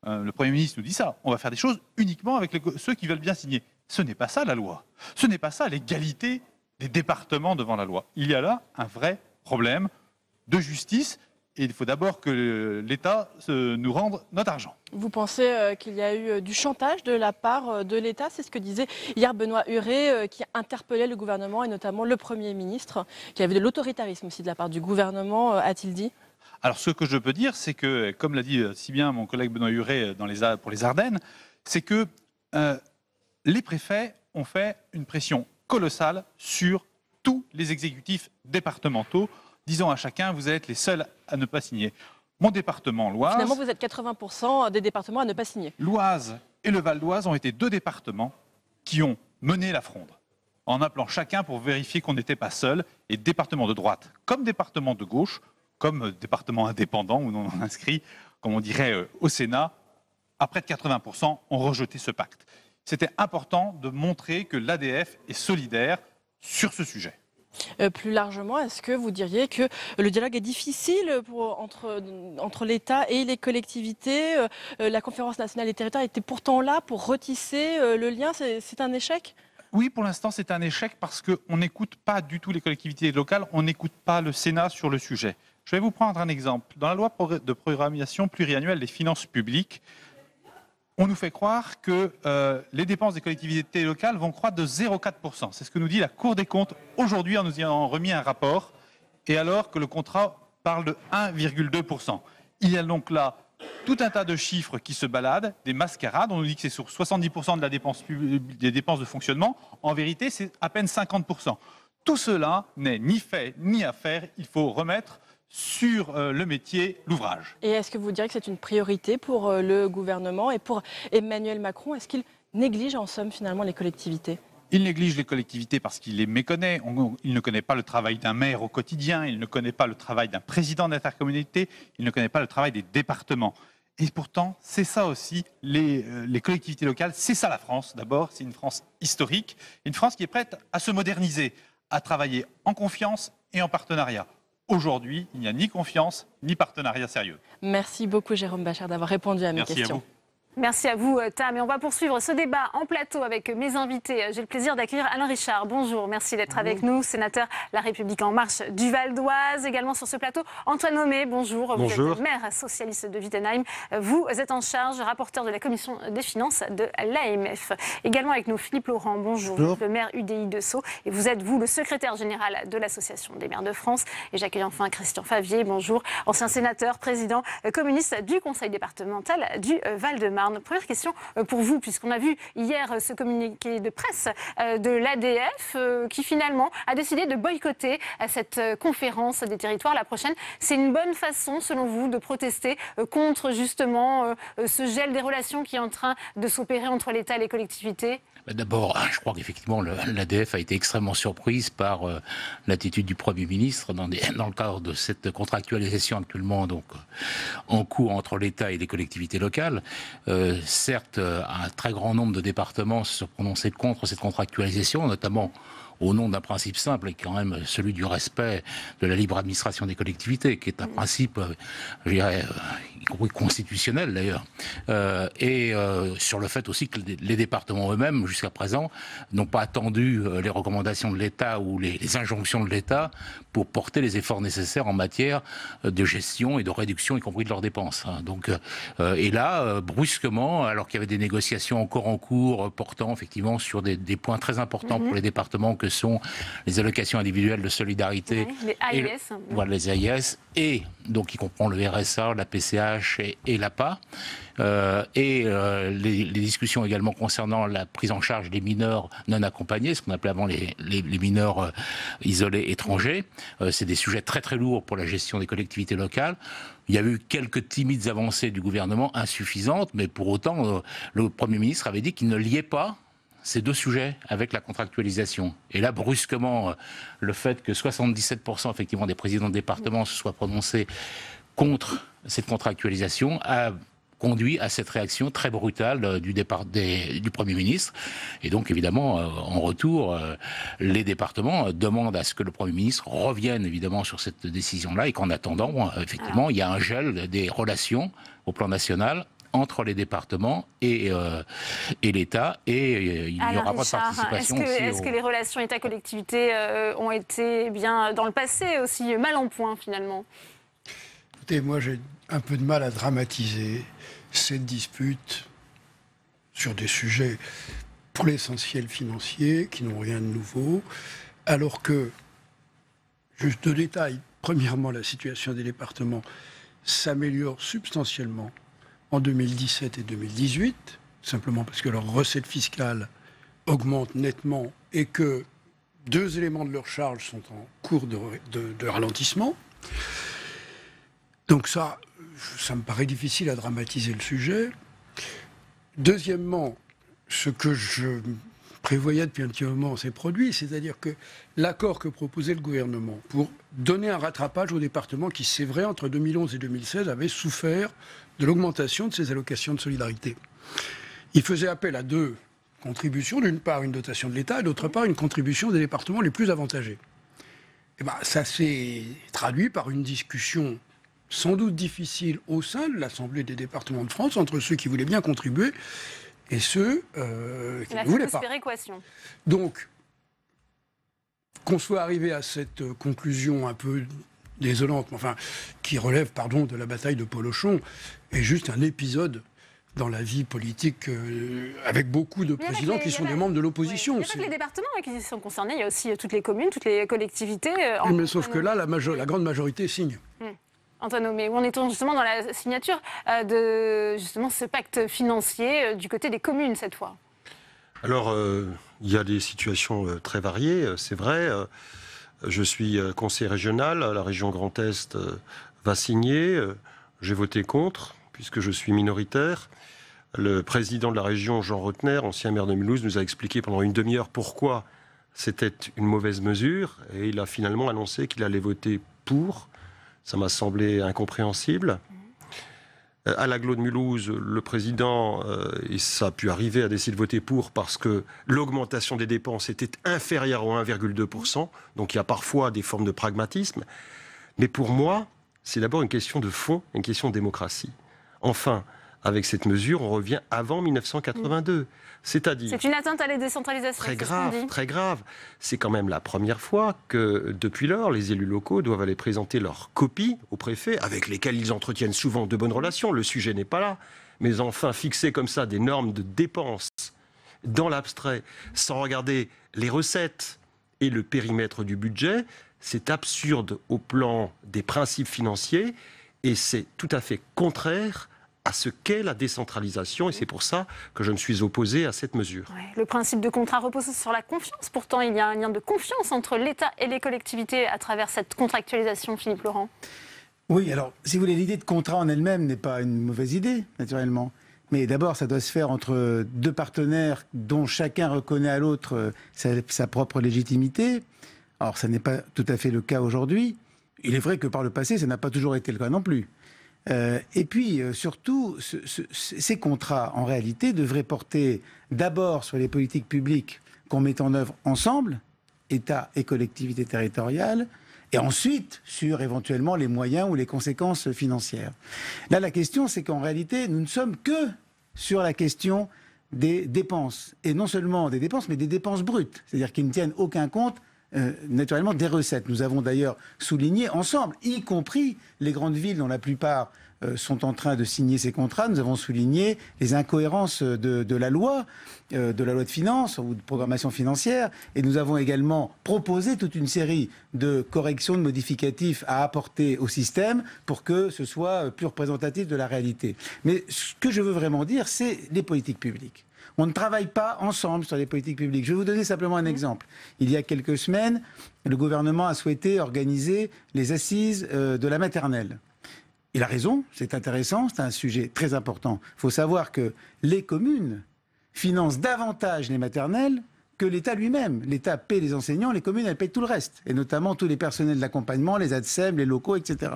le Premier ministre nous dit ça. On va faire des choses uniquement avec ceux qui veulent bien signer. Ce n'est pas ça la loi. Ce n'est pas ça l'égalité des départements devant la loi. Il y a là un vrai problème de justice et il faut d'abord que l'État nous rende notre argent. Vous pensez qu'il y a eu du chantage de la part de l'État? C'est ce que disait hier Benoît Huré qui interpellait le gouvernement et notamment le Premier ministre, qu'il y avait de l'autoritarisme aussi de la part du gouvernement, a-t-il dit? Alors ce que je peux dire, c'est que, comme l'a dit si bien mon collègue Benoît Huré pour les Ardennes, c'est que les préfets ont fait une pression colossale sur tous les exécutifs départementaux, disant à chacun, vous êtes les seuls à ne pas signer. Mon département, l'Oise... Finalement, vous êtes 80% des départements à ne pas signer. L'Oise et le Val d'Oise ont été 2 départements qui ont mené la fronde, en appelant chacun pour vérifier qu'on n'était pas seul, et départements de droite comme départements de gauche, comme départements indépendants ou non inscrits, comme on dirait au Sénat, à près de 80% ont rejeté ce pacte. C'était important de montrer que l'ADF est solidaire sur ce sujet. Plus largement, est-ce que vous diriez que le dialogue est difficile entre l'État et les collectivités? La conférence nationale des territoires était pourtant là pour retisser le lien. C'est un échec? Oui, pour l'instant, c'est un échec parce qu'on n'écoute pas du tout les collectivités locales, on n'écoute pas le Sénat sur le sujet. Je vais vous prendre un exemple. Dans la loi de programmation pluriannuelle des finances publiques, on nous fait croire que les dépenses des collectivités locales vont croître de 0,4%. C'est ce que nous dit la Cour des comptes aujourd'hui en nous ayant remis un rapport, et alors que le contrat parle de 1,2%. Il y a donc là tout un tas de chiffres qui se baladent, des mascarades. On nous dit que c'est sur 70% de la dépense des dépenses de fonctionnement. En vérité, c'est à peine 50%. Tout cela n'est ni fait ni à faire. Il faut remettre sur le métier l'ouvrage. Et est-ce que vous diriez que c'est une priorité pour le gouvernement et pour Emmanuel Macron? Est-ce qu'il néglige en somme finalement les collectivités? Il néglige les collectivités parce qu'il les méconnaît. Il ne connaît pas le travail d'un maire au quotidien, il ne connaît pas le travail d'un président d'intercommunalité, il ne connaît pas le travail des départements. Et pourtant, c'est ça aussi, les collectivités locales, c'est ça la France. D'abord, c'est une France historique, une France qui est prête à se moderniser, à travailler en confiance et en partenariat. Aujourd'hui, il n'y a ni confiance, ni partenariat sérieux. Merci beaucoup Jérôme Bachere d'avoir répondu à mes questions. Merci à vous. Merci à vous, Tam. Et on va poursuivre ce débat en plateau avec mes invités. J'ai le plaisir d'accueillir Alain Richard. Bonjour, merci d'être avec nous, sénateur La République En Marche du Val d'Oise. Également sur ce plateau, Antoine Homé, bonjour. Bonjour. Vous êtes maire socialiste de Wittenheim. Vous êtes en charge, rapporteur de la Commission des finances de l'AMF. Également avec nous, Philippe Laurent, bonjour. Bonjour. Le maire UDI de Sceaux. Et vous êtes, vous, le secrétaire général de l'Association des maires de France. Et j'accueille enfin Christian Favier, bonjour. Ancien sénateur, président communiste du Conseil départemental du Val-de-Marne. Première question pour vous, puisqu'on a vu hier ce communiqué de presse de l'ADF qui finalement a décidé de boycotter cette conférence des territoires la prochaine. C'est une bonne façon, selon vous, de protester contre justement ce gel des relations qui est en train de s'opérer entre l'État et les collectivités? D'abord, je crois qu'effectivement, l'ADF a été extrêmement surprise par l'attitude du Premier ministre dans le cadre de cette contractualisation actuellement en cours entre l'État et les collectivités locales. Certes, un très grand nombre de départements se sont prononcés contre cette contractualisation, notamment au nom d'un principe simple, et quand même celui du respect de la libre administration des collectivités, qui est un principe, je dirais, y compris constitutionnel d'ailleurs, et sur le fait aussi que les départements eux-mêmes, jusqu'à présent, n'ont pas attendu les recommandations de l'État ou les injonctions de l'État pour porter les efforts nécessaires en matière de gestion et de réduction, y compris de leurs dépenses. Donc, et là, brusquement, alors qu'il y avait des négociations encore en cours portant effectivement sur des points très importants pour les départements que sont les allocations individuelles de solidarité, les AIS. Voilà, les AIS, et donc qui comprend le RSA, la PCH et l'APA, les discussions également concernant la prise en charge des mineurs non accompagnés, ce qu'on appelait avant les mineurs isolés étrangers. C'est des sujets très très lourds pour la gestion des collectivités locales. Il y a eu quelques timides avancées du gouvernement, insuffisantes, mais pour autant, le Premier ministre avait dit qu'il ne liait pas ces deux sujets avec la contractualisation. Et là, brusquement, le fait que 77% effectivement des présidents de département se soient prononcés contre cette contractualisation a conduit à cette réaction très brutale du Premier ministre. Et donc, évidemment, en retour, les départements demandent à ce que le Premier ministre revienne, évidemment, sur cette décision-là, et qu'en attendant, effectivement, il y a un gel des relations au plan national entre les départements et l'État, et il n'y aura pas de participation. Est-ce que les relations État-collectivité ont été bien dans le passé aussi mal en point finalement? Écoutez, moi j'ai un peu de mal à dramatiser cette dispute sur des sujets pour l'essentiel financiers qui n'ont rien de nouveau, alors que, juste de détail, premièrement la situation des départements s'améliore substantiellement en 2017 et 2018, simplement parce que leurs recettes fiscales augmentent nettement et que deux éléments de leur charge sont en cours de ralentissement. Donc ça me paraît difficile à dramatiser le sujet. Deuxièmement, ce que je prévoyais depuis un petit moment s'est produit, c'est-à-dire que l'accord que proposait le gouvernement pour donner un rattrapage aux départements qui, c'est vrai, entre 2011 et 2016, avaient souffert de l'augmentation de ces allocations de solidarité. Il faisait appel à deux contributions, d'une part une dotation de l'État et d'autre part une contribution des départements les plus avantagés. Et ben, ça s'est traduit par une discussion sans doute difficile au sein de l'Assemblée des départements de France entre ceux qui voulaient bien contribuer et ceux qui ne voulaient pas. Péréquation. Donc, qu'on soit arrivé à cette conclusion un peu désolante, enfin, qui relève, pardon, de la bataille de Polochon, est juste un épisode dans la vie politique avec beaucoup de présidents qui sont des membres de l'opposition. Il n'y a pas que les départements qui sont concernés, il y a aussi toutes les communes, toutes les collectivités. Mais sauf que là, la grande majorité signe. Antoine Homé, où on est justement dans la signature de justement ce pacte financier du côté des communes cette fois. Alors, il y a des situations très variées, c'est vrai. Je suis conseiller régional, la région Grand Est va signer. J'ai voté contre, puisque je suis minoritaire. Le président de la région, Jean Rotner, ancien maire de Mulhouse, nous a expliqué pendant une demi-heure pourquoi c'était une mauvaise mesure. Et il a finalement annoncé qu'il allait voter pour. Ça m'a semblé incompréhensible. À l'agglo de Mulhouse, le président, et ça a pu arriver, a décidé de voter pour parce que l'augmentation des dépenses était inférieure au 1,2%. Donc il y a parfois des formes de pragmatisme. Mais pour moi, c'est d'abord une question de fond, une question de démocratie. Enfin, avec cette mesure, on revient avant 1982. C'est-à-dire... C'est une atteinte à la décentralisation. Très grave, très grave. C'est quand même la première fois que, depuis lors, les élus locaux doivent aller présenter leurs copies au préfet, avec lesquels ils entretiennent souvent de bonnes relations. Le sujet n'est pas là. Mais enfin, fixer comme ça des normes de dépenses dans l'abstrait, sans regarder les recettes et le périmètre du budget, c'est absurde au plan des principes financiers et c'est tout à fait contraire à ce qu'est la décentralisation, et c'est pour ça que je me suis opposé à cette mesure. Ouais, le principe de contrat repose sur la confiance. Pourtant, il y a un lien de confiance entre l'État et les collectivités à travers cette contractualisation, Philippe Laurent. Oui, alors, si vous voulez, l'idée de contrat en elle-même n'est pas une mauvaise idée, naturellement. Mais d'abord, ça doit se faire entre deux partenaires dont chacun reconnaît à l'autre sa propre légitimité. Alors, ça n'est pas tout à fait le cas aujourd'hui. Il est vrai que par le passé, ça n'a pas toujours été le cas non plus. Et puis, surtout, ces contrats, en réalité, devraient porter d'abord sur les politiques publiques qu'on met en œuvre ensemble, État et collectivités territoriales, et ensuite sur éventuellement les moyens ou les conséquences financières. Là, la question, c'est qu'en réalité, nous ne sommes que sur la question des dépenses. Et non seulement des dépenses, mais des dépenses brutes, c'est-à-dire qui ne tiennent aucun compte naturellement des recettes. Nous avons d'ailleurs souligné ensemble, y compris les grandes villes dont la plupart sont en train de signer ces contrats, nous avons souligné les incohérences de la loi de finances ou de programmation financière, et nous avons également proposé toute une série de corrections, de modificatifs à apporter au système pour que ce soit plus représentatif de la réalité. Mais ce que je veux vraiment dire, c'est les politiques publiques. On ne travaille pas ensemble sur les politiques publiques. Je vais vous donner simplement un exemple. Il y a quelques semaines, le gouvernement a souhaité organiser les assises de la maternelle. Il a raison, c'est intéressant, c'est un sujet très important. Il faut savoir que les communes financent davantage les maternelles que l'État lui-même. L'État paie les enseignants, les communes, elles payent tout le reste, et notamment tous les personnels d'accompagnement, les ADSEM, les locaux, etc.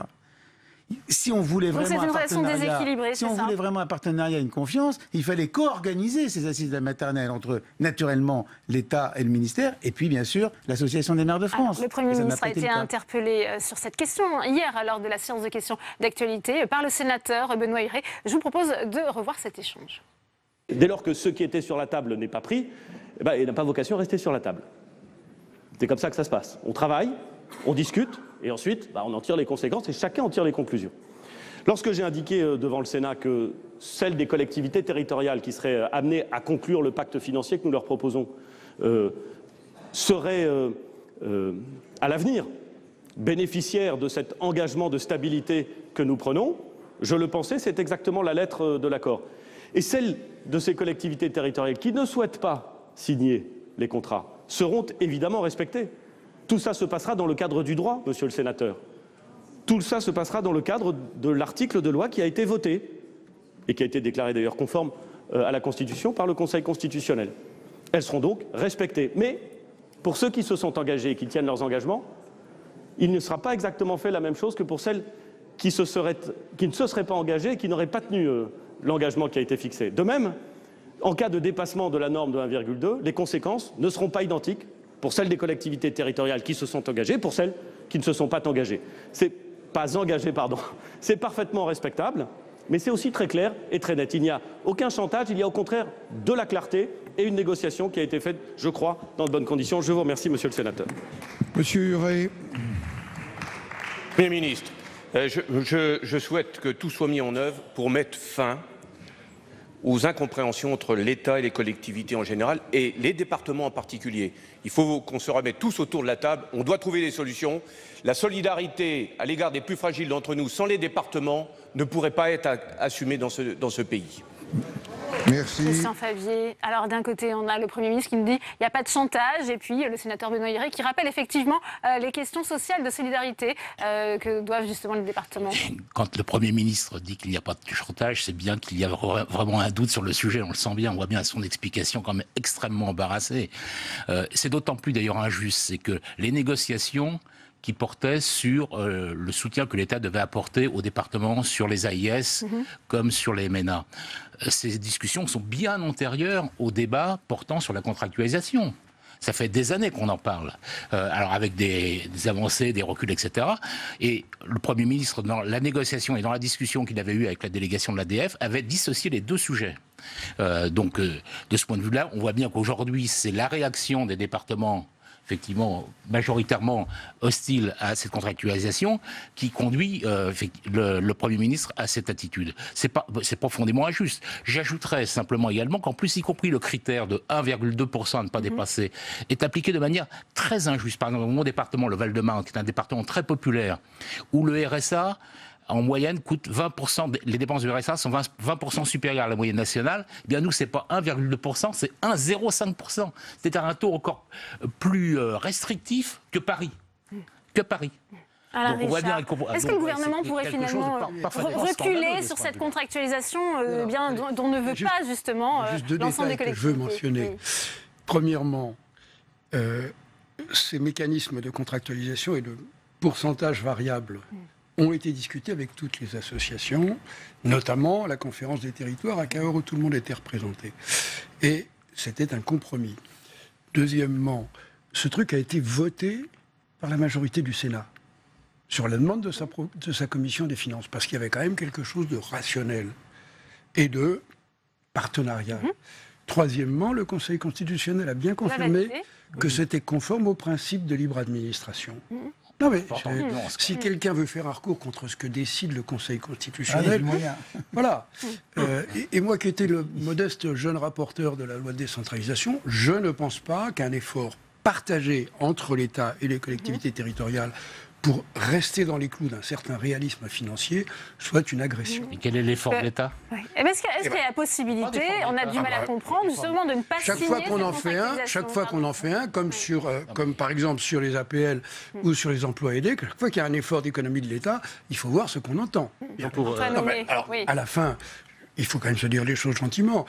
Si on voulait vraiment un partenariat, une confiance, il fallait co-organiser ces assises de la maternelle entre, naturellement, l'État et le ministère, et puis, bien sûr, l'Association des maires de France. Alors, le Premier ministre a été interpellé sur cette question hier, lors de la séance de questions d'actualité, par le sénateur Benoît Huré. Je vous propose de revoir cet échange. Dès lors que ce qui était sur la table n'est pas pris, il n'a pas vocation à rester sur la table. C'est comme ça que ça se passe. On travaille, on discute, et ensuite, on en tire les conséquences et chacun en tire les conclusions. Lorsque j'ai indiqué devant le Sénat que celles des collectivités territoriales qui seraient amenées à conclure le pacte financier que nous leur proposons seraient à l'avenir bénéficiaires de cet engagement de stabilité que nous prenons, je le pensais, c'est exactement la lettre de l'accord. Et celles de ces collectivités territoriales qui ne souhaitent pas signer les contrats seront évidemment respectées. Tout ça se passera dans le cadre du droit, monsieur le sénateur. Tout ça se passera dans le cadre de l'article de loi qui a été voté et qui a été déclaré d'ailleurs conforme à la Constitution par le Conseil constitutionnel. Elles seront donc respectées. Mais pour ceux qui se sont engagés et qui tiennent leurs engagements, il ne sera pas exactement fait la même chose que pour celles qui ne se seraient pas engagées et qui n'auraient pas tenu l'engagement qui a été fixé. De même, en cas de dépassement de la norme de 1,2, les conséquences ne seront pas identiques pour celles des collectivités territoriales qui se sont engagées, pour celles qui ne se sont pas engagées. C'est parfaitement respectable, mais c'est aussi très clair et très net. Il n'y a aucun chantage, il y a au contraire de la clarté et une négociation qui a été faite, je crois, dans de bonnes conditions. Je vous remercie, monsieur le sénateur. Monsieur Huré. Premier ministre, je souhaite que tout soit mis en œuvre pour mettre fin aux incompréhensions entre l'État et les collectivités en général et les départements en particulier. Il faut qu'on se remette tous autour de la table, on doit trouver des solutions. La solidarité à l'égard des plus fragiles d'entre nous sans les départements ne pourrait pas être assumée dans ce pays. Merci. Christian Favier. Alors d'un côté, on a le Premier ministre qui nous dit qu'il n'y a pas de chantage, et puis le sénateur Benoît Huré qui rappelle effectivement les questions sociales de solidarité que doivent justement les départements. Quand le Premier ministre dit qu'il n'y a pas de chantage, c'est bien qu'il y a vraiment un doute sur le sujet, on le sent bien, on voit bien son explication quand même extrêmement embarrassée. C'est d'autant plus d'ailleurs injuste, c'est que les négociations qui portait sur le soutien que l'État devait apporter aux départements sur les AIS comme sur les MNA. Ces discussions sont bien antérieures au débat portant sur la contractualisation. Ça fait des années qu'on en parle, alors avec des avancées, des reculs, etc. Et le Premier ministre, dans la négociation et dans la discussion qu'il avait eue avec la délégation de l'ADF, avait dissocié les deux sujets. Donc, de ce point de vue-là, on voit bien qu'aujourd'hui, c'est la réaction des départements effectivement majoritairement hostile à cette contractualisation qui conduit le Premier ministre à cette attitude. C'est profondément injuste. J'ajouterais simplement également qu'en plus, y compris le critère de 1,2% à ne pas dépasser, est appliqué de manière très injuste. Par exemple, dans mon département, le Val-de-Marne, qui est un département très populaire, où le RSA en moyenne coûte 20%, les dépenses du RSA sont 20% supérieures à la moyenne nationale, eh bien nous, c'est pas 1,2%, c'est 1,05%. C'est un taux encore plus restrictif que Paris. Alain Richard, est-ce que le gouvernement pourrait finalement reculer sur cette contractualisation dont ne veut pas justement l'ensemble des collectivités? Que je veux mentionner. Premièrement, ces mécanismes de contractualisation et de pourcentage variable ont été discutés avec toutes les associations, notamment la conférence des territoires à Cahors où tout le monde était représenté. Et c'était un compromis. Deuxièmement, ce truc a été voté par la majorité du Sénat sur la demande de sa commission des finances, parce qu'il y avait quand même quelque chose de rationnel et de partenariat. Troisièmement, le Conseil constitutionnel a bien confirmé que c'était conforme au principe de libre administration. Non mais si quelqu'un veut faire un recours contre ce que décide le Conseil constitutionnel, voilà. Et moi qui étais le modeste jeune rapporteur de la loi de décentralisation, je ne pense pas qu'un effort partagé entre l'État et les collectivités territoriales pour rester dans les clous d'un certain réalisme financier soit une agression. Et quel est l'effort de l'État? Est-ce qu'il y a la possibilité, on a du mal à comprendre, justement, de ne pas signer cette contractualisation? Chaque fois qu'on en fait un, comme par exemple sur les APL ou sur les emplois aidés, chaque fois qu'il y a un effort d'économie de l'État, il faut voir ce qu'on entend. À la fin, il faut quand même se dire les choses gentiment.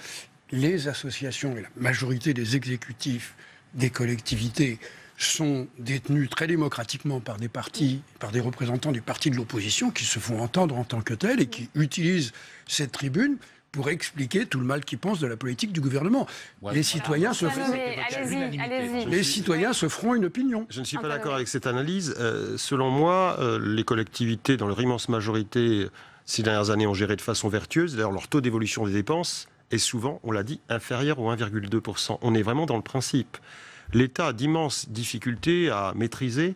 Les associations et la majorité des exécutifs des collectivités sont détenus très démocratiquement par des partis, par des représentants des partis de l'opposition qui se font entendre en tant que tels et qui utilisent cette tribune pour expliquer tout le mal qu'ils pensent de la politique du gouvernement. Les citoyens se feront une opinion. Je ne suis pas d'accord avec cette analyse. Selon moi, les collectivités, dans leur immense majorité, ces dernières années, ont géré de façon vertueuse. D'ailleurs, leur taux d'évolution des dépenses est souvent, on l'a dit, inférieur au 1,2%. On est vraiment dans le principe. L'État a d'immenses difficultés à maîtriser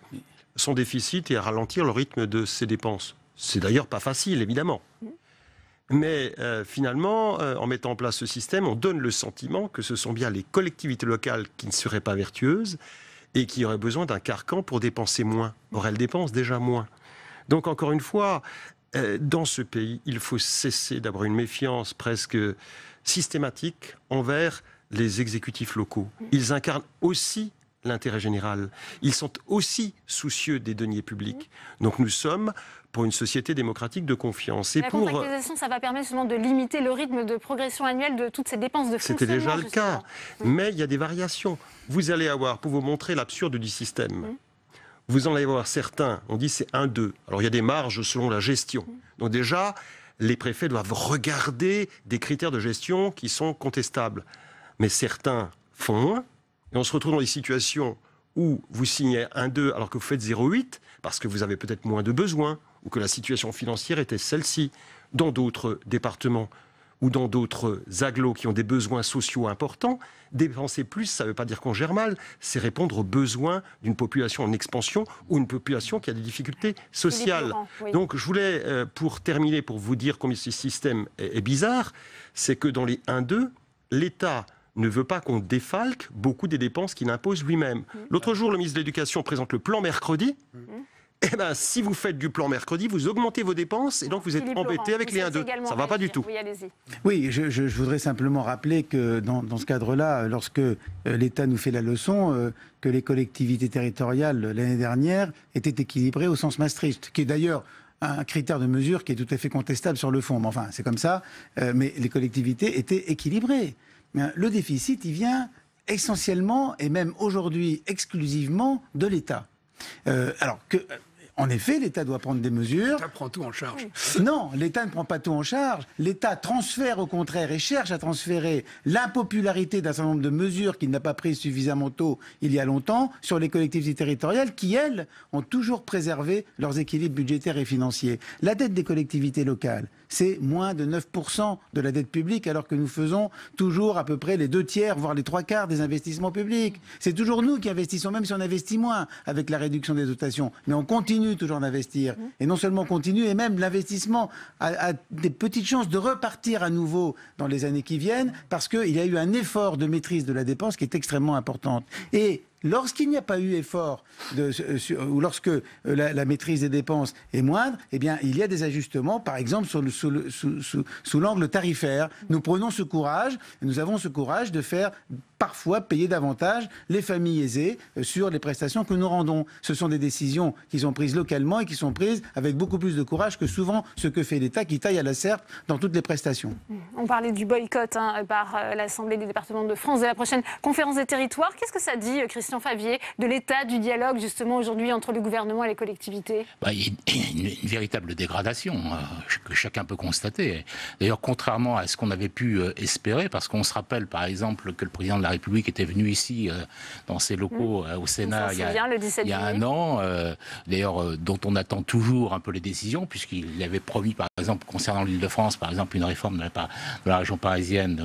son déficit et à ralentir le rythme de ses dépenses. C'est d'ailleurs pas facile, évidemment. Mais finalement, en mettant en place ce système, on donne le sentiment que ce sont bien les collectivités locales qui ne seraient pas vertueuses et qui auraient besoin d'un carcan pour dépenser moins. Or, elles dépensent déjà moins. Donc, encore une fois, dans ce pays, il faut cesser d'avoir une méfiance presque systématique envers les exécutifs locaux. Ils incarnent aussi l'intérêt général. Ils sont aussi soucieux des deniers publics. Donc nous sommes pour une société démocratique de confiance. Et la contractualisation, ça va permettre justement de limiter le rythme de progression annuelle de toutes ces dépenses de fonctionnement. C'était déjà le cas. Mais il y a des variations. Vous allez avoir, pour vous montrer l'absurde du système, vous en allez avoir certains, on dit c'est 1-2. Alors il y a des marges selon la gestion. Donc déjà, les préfets doivent regarder des critères de gestion qui sont contestables. Mais certains font moins. Et on se retrouve dans des situations où vous signez 1-2 alors que vous faites 0,8 parce que vous avez peut-être moins de besoins ou que la situation financière était celle-ci. Dans d'autres départements ou dans d'autres agglos qui ont des besoins sociaux importants, dépenser plus, ça ne veut pas dire qu'on gère mal, c'est répondre aux besoins d'une population en expansion ou une population qui a des difficultés sociales. Oui. Donc je voulais, pour terminer, pour vous dire combien ce système est bizarre, c'est que dans les 1-2, l'État ne veut pas qu'on défalque beaucoup des dépenses qu'il impose lui-même. L'autre jour, le ministre de l'Éducation présente le plan mercredi. Eh bien, si vous faites du plan mercredi, vous augmentez vos dépenses et donc vous êtes embêté avec les 1-2. Ça ne va pas du tout. Oui, je voudrais simplement rappeler que dans ce cadre-là, lorsque l'État nous fait la leçon, que les collectivités territoriales, l'année dernière, étaient équilibrées au sens Maastricht, qui est d'ailleurs un critère de mesure qui est tout à fait contestable sur le fond. Mais enfin, c'est comme ça. Mais les collectivités étaient équilibrées. Le déficit, il vient essentiellement, et même aujourd'hui exclusivement, de l'État. Alors que... En effet, l'État doit prendre des mesures. L'État prend tout en charge. Non, l'État ne prend pas tout en charge. L'État transfère au contraire et cherche à transférer l'impopularité d'un certain nombre de mesures qu'il n'a pas prises suffisamment tôt il y a longtemps sur les collectivités territoriales qui, elles, ont toujours préservé leurs équilibres budgétaires et financiers. La dette des collectivités locales, c'est moins de 9% de la dette publique alors que nous faisons toujours à peu près les 2/3, voire les 3/4 des investissements publics. C'est toujours nous qui investissons, même si on investit moins avec la réduction des dotations. Mais on continue toujours d'investir. Et non seulement on continue, et même l'investissement a des petites chances de repartir à nouveau dans les années qui viennent parce qu'il y a eu un effort de maîtrise de la dépense qui est extrêmement importante. Et lorsqu'il n'y a pas eu effort, ou lorsque la maîtrise des dépenses est moindre, eh bien, il y a des ajustements, par exemple sous l'angle tarifaire. Nous prenons ce courage, et nous avons ce courage de faire parfois payer davantage les familles aisées sur les prestations que nous rendons. Ce sont des décisions qui sont prises localement et qui sont prises avec beaucoup plus de courage que souvent ce que fait l'État qui taille à la serpe dans toutes les prestations. On parlait du boycott par l'Assemblée des départements de France de la prochaine conférence des territoires. Qu'est-ce que ça dit, Christian Favier, de l'état du dialogue justement aujourd'hui entre le gouvernement et les collectivités ? Il y a une véritable dégradation que chacun peut constater. D'ailleurs, contrairement à ce qu'on avait pu espérer, parce qu'on se rappelle par exemple que le président de la République était venu ici dans ses locaux au Sénat il y a un an, d'ailleurs dont on attend toujours un peu les décisions, puisqu'il avait promis par exemple concernant l'Île-de-France, par exemple une réforme de la région parisienne,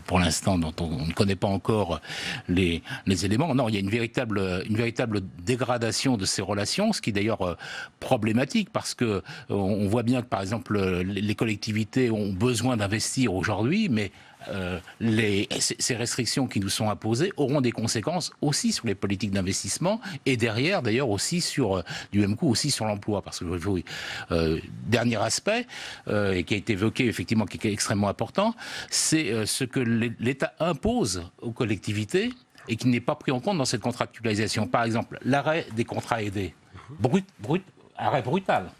pour l'instant dont on ne connaît pas encore les éléments. Non, il y a une véritable dégradation de ces relations, ce qui est d'ailleurs problématique, parce que on voit bien que par exemple les collectivités ont besoin d'investir aujourd'hui, mais ces restrictions qui nous sont imposées auront des conséquences aussi sur les politiques d'investissement et derrière d'ailleurs aussi du même coup aussi sur l'emploi, parce que dernier aspect et qui a été évoqué effectivement, qui est extrêmement important, c'est ce que l'État impose aux collectivités et qui n'est pas pris en compte dans cette contractualisation. Par exemple, l'arrêt des contrats aidés, arrêt brutal.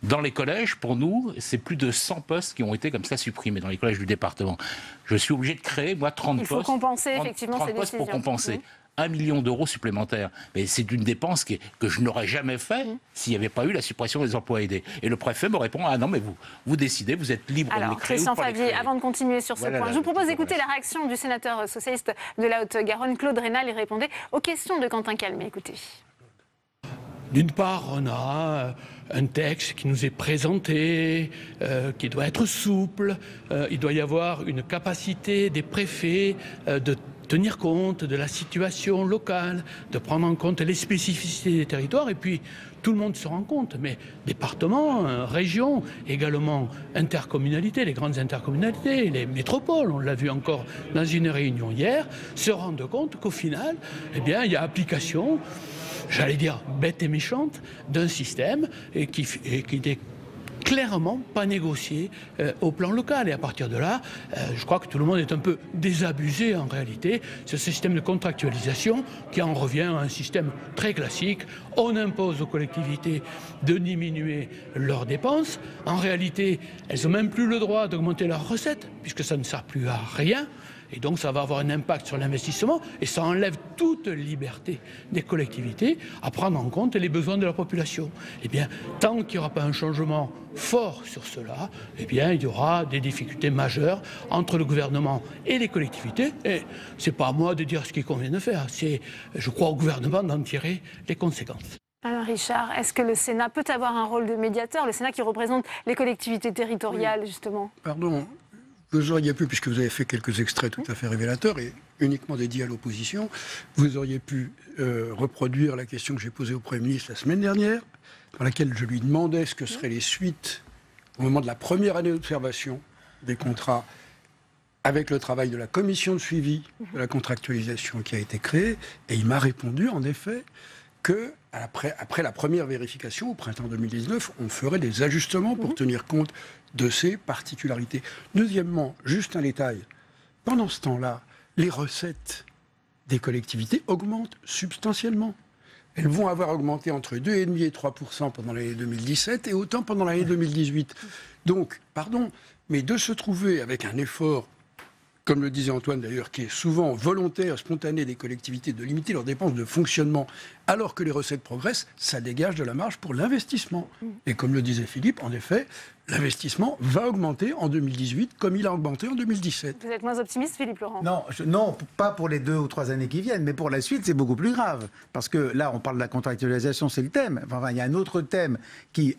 Dans les collèges, pour nous, c'est plus de 100 postes qui ont été comme ça supprimés dans les collèges du département. Je suis obligé de créer, moi, 30 postes. Il faut compenser, effectivement, 30 ces postes décisions. pour compenser. 1 million d'euros supplémentaires. Mais c'est une dépense que je n'aurais jamais fait s'il n'y avait pas eu la suppression des emplois aidés. Et le préfet me répond, ah non, mais vous décidez, vous êtes libre de les créer. Christian ou pas Favier, avant de continuer sur ce point, je vous propose d'écouter la réaction du sénateur socialiste de la Haute-Garonne, Claude Raynal. Il répondait aux questions de Quentin Calmet. Écoutez. D'une part, on a un texte qui nous est présenté, qui doit être souple. Il doit y avoir une capacité des préfets de tenir compte de la situation locale, de prendre en compte les spécificités des territoires. Et puis, tout le monde se rend compte, mais départements, régions, également intercommunalités, les grandes intercommunalités, les métropoles, on l'a vu encore dans une réunion hier, se rendent compte qu'au final, eh bien, il y a application, j'allais dire bête et méchante, d'un système et qui est clairement pas négocié au plan local. Et à partir de là, je crois que tout le monde est un peu désabusé en réalité. C'est ce système de contractualisation qui en revient à un système très classique. On impose aux collectivités de diminuer leurs dépenses. En réalité, elles n'ont même plus le droit d'augmenter leurs recettes, puisque ça ne sert plus à rien. Et donc ça va avoir un impact sur l'investissement et ça enlève toute liberté des collectivités à prendre en compte les besoins de la population. Eh bien, tant qu'il n'y aura pas un changement fort sur cela, eh bien, il y aura des difficultés majeures entre le gouvernement et les collectivités. Et ce n'est pas à moi de dire ce qu'il convient de faire, c'est, je crois, au gouvernement d'en tirer les conséquences. Alors Richard, est-ce que le Sénat peut avoir un rôle de médiateur, le Sénat qui représente les collectivités territoriales, justement? Pardon. Vous auriez pu, puisque vous avez fait quelques extraits tout à fait révélateurs et uniquement dédiés à l'opposition, vous auriez pu reproduire la question que j'ai posée au Premier ministre la semaine dernière, dans laquelle je lui demandais ce que seraient les suites au moment de la première année d'observation des contrats avec le travail de la commission de suivi de la contractualisation qui a été créée. Et il m'a répondu, en effet, que après la première vérification, au printemps 2019, on ferait des ajustements pour tenir compte de ces particularités. Deuxièmement, juste un détail, pendant ce temps-là, les recettes des collectivités augmentent substantiellement. Elles vont avoir augmenté entre 2,5 et 3% pendant l'année 2017 et autant pendant l'année 2018. Donc, pardon, mais de se trouver avec un effort, comme le disait Antoine d'ailleurs, qui est souvent volontaire, spontané des collectivités, de limiter leurs dépenses de fonctionnement, alors que les recettes progressent, ça dégage de la marge pour l'investissement. Et comme le disait Philippe, en effet, l'investissement va augmenter en 2018 comme il a augmenté en 2017. Vous êtes moins optimiste, Philippe Laurent? Non, pas pour les 2 ou 3 années qui viennent, mais pour la suite, c'est beaucoup plus grave. Parce que là, on parle de la contractualisation, c'est le thème. Enfin, il y a un autre thème qui,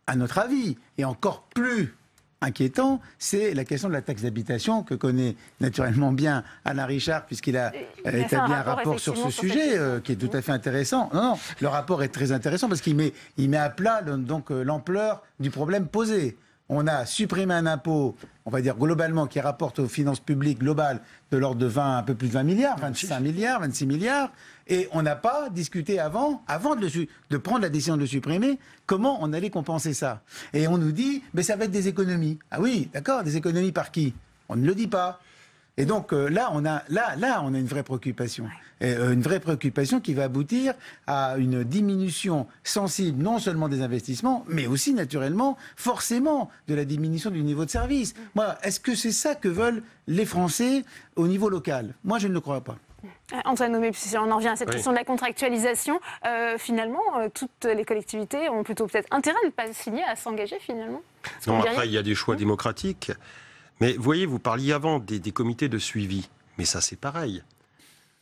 à notre avis, est encore plus inquiétant, c'est la question de la taxe d'habitation que connaît naturellement bien Alain Richard, puisqu'il a établi un rapport sur ce sujet qui est tout à fait intéressant. Non, le rapport est très intéressant parce qu'il met à plat donc l'ampleur du problème posé. On a supprimé un impôt, on va dire globalement, qui rapporte aux finances publiques globales de l'ordre de un peu plus de 20 milliards, 25 milliards, 26 milliards, et on n'a pas discuté avant de prendre la décision de le supprimer, comment on allait compenser ça. Et on nous dit, mais ça va être des économies. Ah oui, d'accord, des économies par qui? On ne le dit pas. Et donc là, on a une vraie préoccupation. Une vraie préoccupation qui va aboutir à une diminution sensible, non seulement des investissements, mais aussi, naturellement, forcément, de la diminution du niveau de service. Moi, est-ce que c'est ça que veulent les Français au niveau local? Moi, je ne le crois pas. Antoine Nommé, si on en revient à cette question de la contractualisation, finalement, toutes les collectivités ont plutôt peut-être intérêt à ne pas signer, à s'engager finalement. Non, après, il y a des choix démocratiques. Mais vous voyez, vous parliez avant des comités de suivi. Mais ça, c'est pareil.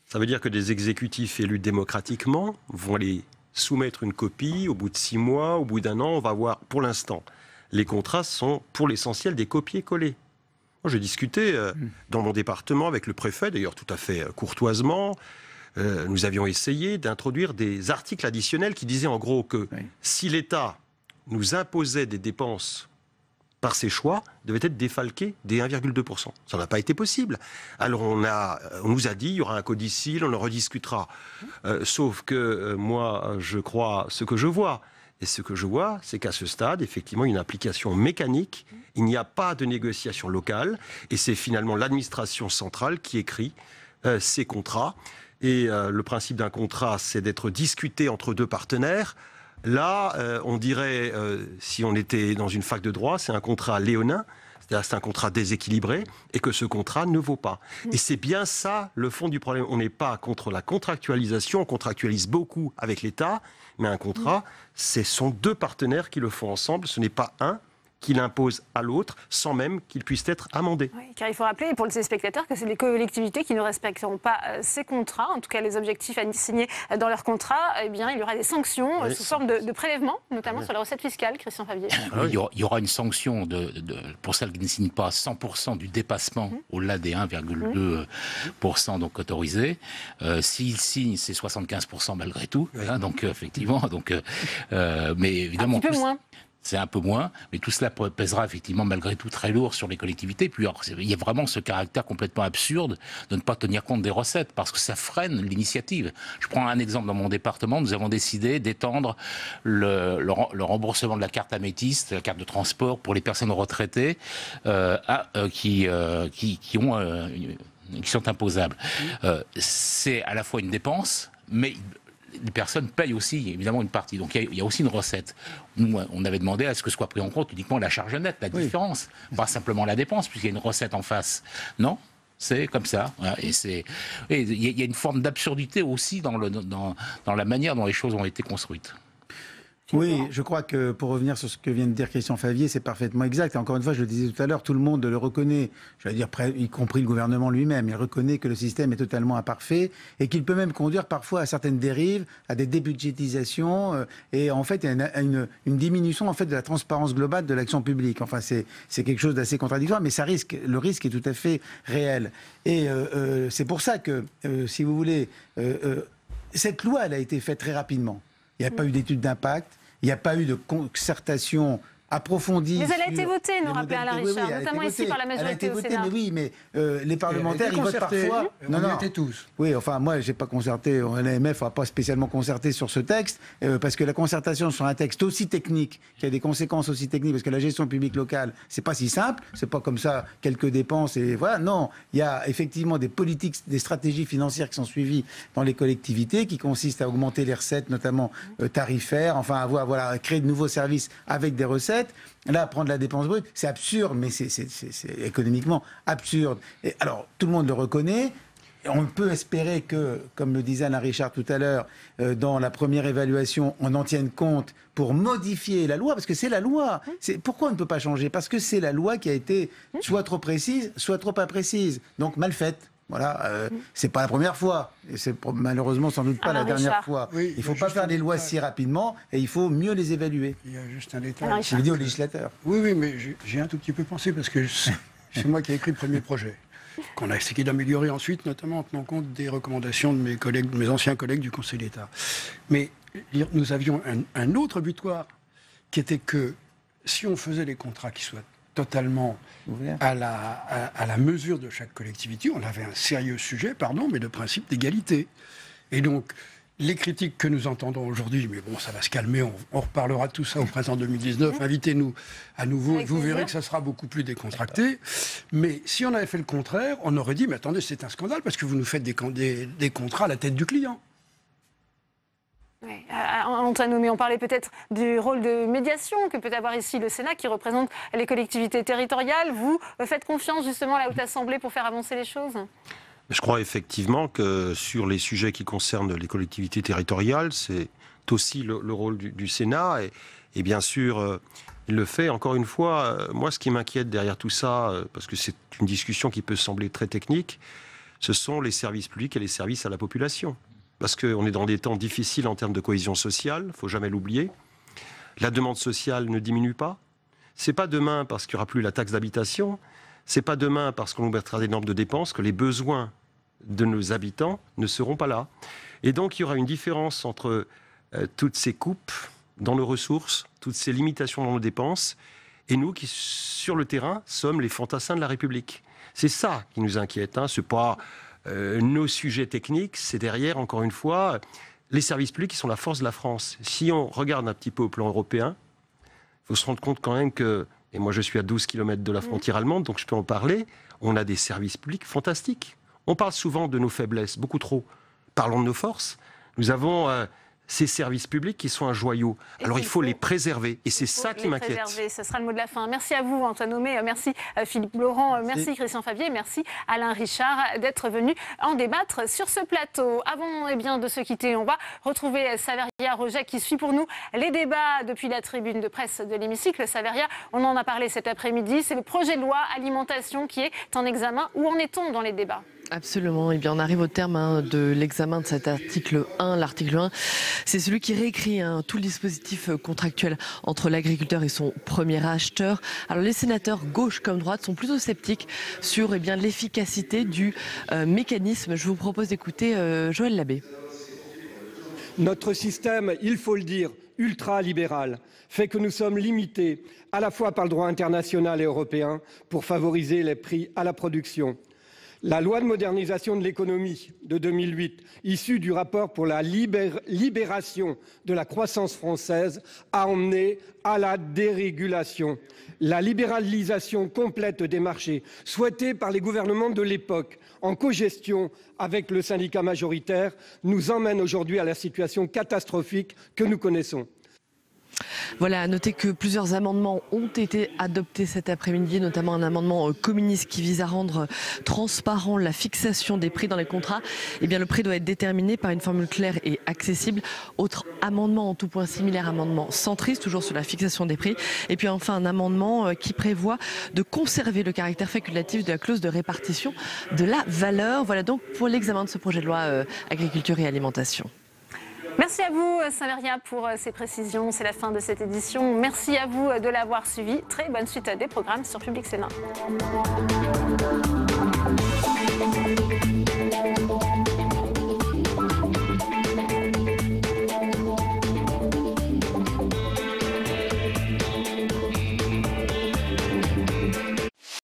Ça veut dire que des exécutifs élus démocratiquement vont aller soumettre une copie au bout de 6 mois, au bout d'1 an. On va voir, pour l'instant, les contrats sont pour l'essentiel des copier-coller. Moi, j'ai discuté dans mon département avec le préfet, d'ailleurs tout à fait courtoisement. Nous avions essayé d'introduire des articles additionnels qui disaient en gros que si l'État nous imposait des dépenses par ses choix, devait être défalqué des 1,2%. Ça n'a pas été possible. Alors on nous a dit, il y aura un codicile, on en rediscutera. Sauf que moi, je crois ce que je vois. Et ce que je vois, c'est qu'à ce stade, effectivement, une application mécanique, il n'y a pas de négociation locale, et c'est finalement l'administration centrale qui écrit ces contrats. Et le principe d'un contrat, c'est d'être discuté entre 2 partenaires. Là, on dirait, si on était dans une fac de droit, c'est un contrat léonin, c'est-à-dire c'est un contrat déséquilibré, et que ce contrat ne vaut pas. Et c'est bien ça le fond du problème. On n'est pas contre la contractualisation, on contractualise beaucoup avec l'État, mais un contrat, ce sont 2 partenaires qui le font ensemble, ce n'est pas un qui l'impose à l'autre sans même qu'il puisse être amendé. Oui, car il faut rappeler pour les téléspectateurs que c'est les collectivités qui ne respecteront pas ces contrats, en tout cas les objectifs assignés dans leurs contrats, eh bien il y aura des sanctions sous forme de prélèvement, notamment sur les recettes fiscales, Christian Favier. Oui, il y aura une sanction pour celles qui ne signent pas 100% du dépassement au-delà des 1,2% donc autorisés. S'ils signent, c'est 75% malgré tout. Hein, donc effectivement, mais évidemment... Un petit peu moins. c'est un peu moins, mais tout cela pèsera effectivement malgré tout très lourd sur les collectivités. Puis alors, il y a vraiment ce caractère complètement absurde de ne pas tenir compte des recettes, parce que ça freine l'initiative. Je prends un exemple dans mon département, nous avons décidé d'étendre le remboursement de la carte améthyste, la carte de transport pour les personnes retraitées qui sont imposables. C'est à la fois une dépense, mais les personnes payent aussi, évidemment, une partie. Donc il y a aussi une recette. Nous, on avait demandé à ce que soit pris en compte uniquement la charge nette, la différence, pas simplement la dépense, puisqu'il y a une recette en face. Non, c'est comme ça. Voilà. Et il y a une forme d'absurdité aussi dans la manière dont les choses ont été construites. Oui, je crois que pour revenir sur ce que vient de dire Christian Favier, c'est parfaitement exact. Et encore une fois, je le disais tout à l'heure, tout le monde le reconnaît, je veux dire, y compris le gouvernement lui-même. Il reconnaît que le système est totalement imparfait et qu'il peut même conduire parfois à certaines dérives, à des débudgétisations et en fait à une diminution en fait de la transparence globale de l'action publique. Enfin, c'est quelque chose d'assez contradictoire, mais le risque est tout à fait réel. Et c'est pour ça que, si vous voulez, cette loi, elle a été faite très rapidement. Il n'y a pas eu d'étude d'impact, il n'y a pas eu de concertation approfondie. Mais elle a été votée, nous rappelle Alain Richard, notamment ici par la majorité au Sénat. Mais oui, mais les parlementaires, ils votent parfois. On y était tous. Oui, enfin, moi, j'ai pas concerté, l'AMF n'a pas spécialement concerté sur ce texte, parce que la concertation sur un texte aussi technique, qui a des conséquences aussi techniques, parce que la gestion publique locale, c'est pas si simple, c'est pas comme ça, quelques dépenses et voilà. Non, il y a effectivement des politiques, des stratégies financières qui sont suivies dans les collectivités, qui consistent à augmenter les recettes, notamment tarifaires, enfin, à créer de nouveaux services avec des recettes. Là, prendre la dépense brute, c'est absurde, mais c'est économiquement absurde. Et alors, tout le monde le reconnaît. On peut espérer que, comme le disait Alain Richard tout à l'heure, dans la première évaluation, on en tienne compte pour modifier la loi, parce que c'est la loi. Pourquoi on ne peut pas changer? Parce que c'est la loi qui a été soit trop précise, soit trop imprécise, donc mal faite. Voilà, c'est pas la première fois, et c'est malheureusement sans doute pas la dernière fois. Oui, il ne faut pas faire des lois si rapidement, et il faut mieux les évaluer. Il y a juste un détail. Je le dis aux législateurs. Oui, mais j'ai un tout petit peu pensé, parce que c'est moi qui ai écrit le premier projet, qu'on a essayé d'améliorer ensuite, notamment en tenant compte des recommandations de mes anciens collègues du Conseil d'État. Mais nous avions un autre butoir, qui était que si on faisait les contrats qui soient totalement à la mesure de chaque collectivité, on avait un sérieux sujet, mais de principe d'égalité. Et donc, les critiques que nous entendons aujourd'hui, mais bon, ça va se calmer, on reparlera de tout ça au printemps 2019, invitez-nous à nouveau, et vous verrez que ça sera beaucoup plus décontracté. Mais si on avait fait le contraire, on aurait dit, mais attendez, c'est un scandale, parce que vous nous faites des contrats à la tête du client. Oui. Antoine Nomet, on parlait peut-être du rôle de médiation que peut avoir ici le Sénat qui représente les collectivités territoriales. Vous faites confiance justement à la Haute Assemblée pour faire avancer les choses? Je crois effectivement que sur les sujets qui concernent les collectivités territoriales, c'est aussi le rôle du Sénat et bien sûr il le fait. Encore une fois, moi ce qui m'inquiète derrière tout ça, parce que c'est une discussion qui peut sembler très technique, ce sont les services publics et les services à la population. Parce qu'on est dans des temps difficiles en termes de cohésion sociale, il ne faut jamais l'oublier. La demande sociale ne diminue pas. Ce n'est pas demain parce qu'il n'y aura plus la taxe d'habitation, ce n'est pas demain parce qu'on nous mettra des normes de dépenses que les besoins de nos habitants ne seront pas là. Et donc il y aura une différence entre toutes ces coupes dans nos ressources, toutes ces limitations dans nos dépenses, et nous qui, sur le terrain, sommes les fantassins de la République. C'est ça qui nous inquiète, hein. Ce n'est pas nos sujets techniques, c'est derrière, encore une fois, les services publics qui sont la force de la France. Si on regarde un petit peu au plan européen, il faut se rendre compte quand même que, et moi je suis à 12 km de la frontière allemande, donc je peux en parler, on a des services publics fantastiques. On parle souvent de nos faiblesses, beaucoup trop. Parlons de nos forces. Nous avons ces services publics qui sont un joyau. Alors il faut les préserver. Et c'est ça qui m'inquiète. Ce sera le mot de la fin. Merci à vous, Antoine Nomet. Merci Philippe Laurent. Merci Christian Favier. Merci Alain Richard d'être venu en débattre sur ce plateau. Avant de se quitter, on va retrouver Saveria Roget qui suit pour nous les débats depuis la tribune de presse de l'hémicycle. Saveria, on en a parlé cet après-midi. C'est le projet de loi alimentation qui est en examen. Où en est-on dans les débats ? Absolument. Eh bien, on arrive au terme de l'examen de cet article 1. L'article 1, c'est celui qui réécrit tout le dispositif contractuel entre l'agriculteur et son premier acheteur. Alors, les sénateurs, gauche comme droite, sont plutôt sceptiques sur l'efficacité du mécanisme. Je vous propose d'écouter Joël Labbé. Notre système, il faut le dire, ultralibérale fait que nous sommes limités à la fois par le droit international et européen pour favoriser les prix à la production. La loi de modernisation de l'économie de 2008, issue du rapport pour la libération de la croissance française, a emmené à la dérégulation. La libéralisation complète des marchés, souhaitée par les gouvernements de l'époque, en cogestion avec le syndicat majoritaire, nous emmène aujourd'hui à la situation catastrophique que nous connaissons. Voilà, à noter que plusieurs amendements ont été adoptés cet après-midi, notamment un amendement communiste qui vise à rendre transparent la fixation des prix dans les contrats. Eh bien, le prix doit être déterminé par une formule claire et accessible. Autre amendement en tout point similaire, amendement centriste, toujours sur la fixation des prix. Et puis enfin, un amendement qui prévoit de conserver le caractère facultatif de la clause de répartition de la valeur. Voilà donc pour l'examen de ce projet de loi agriculture et alimentation. Merci à vous, Saveria, pour ces précisions. C'est la fin de cette édition. Merci à vous de l'avoir suivi. Très bonne suite des programmes sur Public Sénat.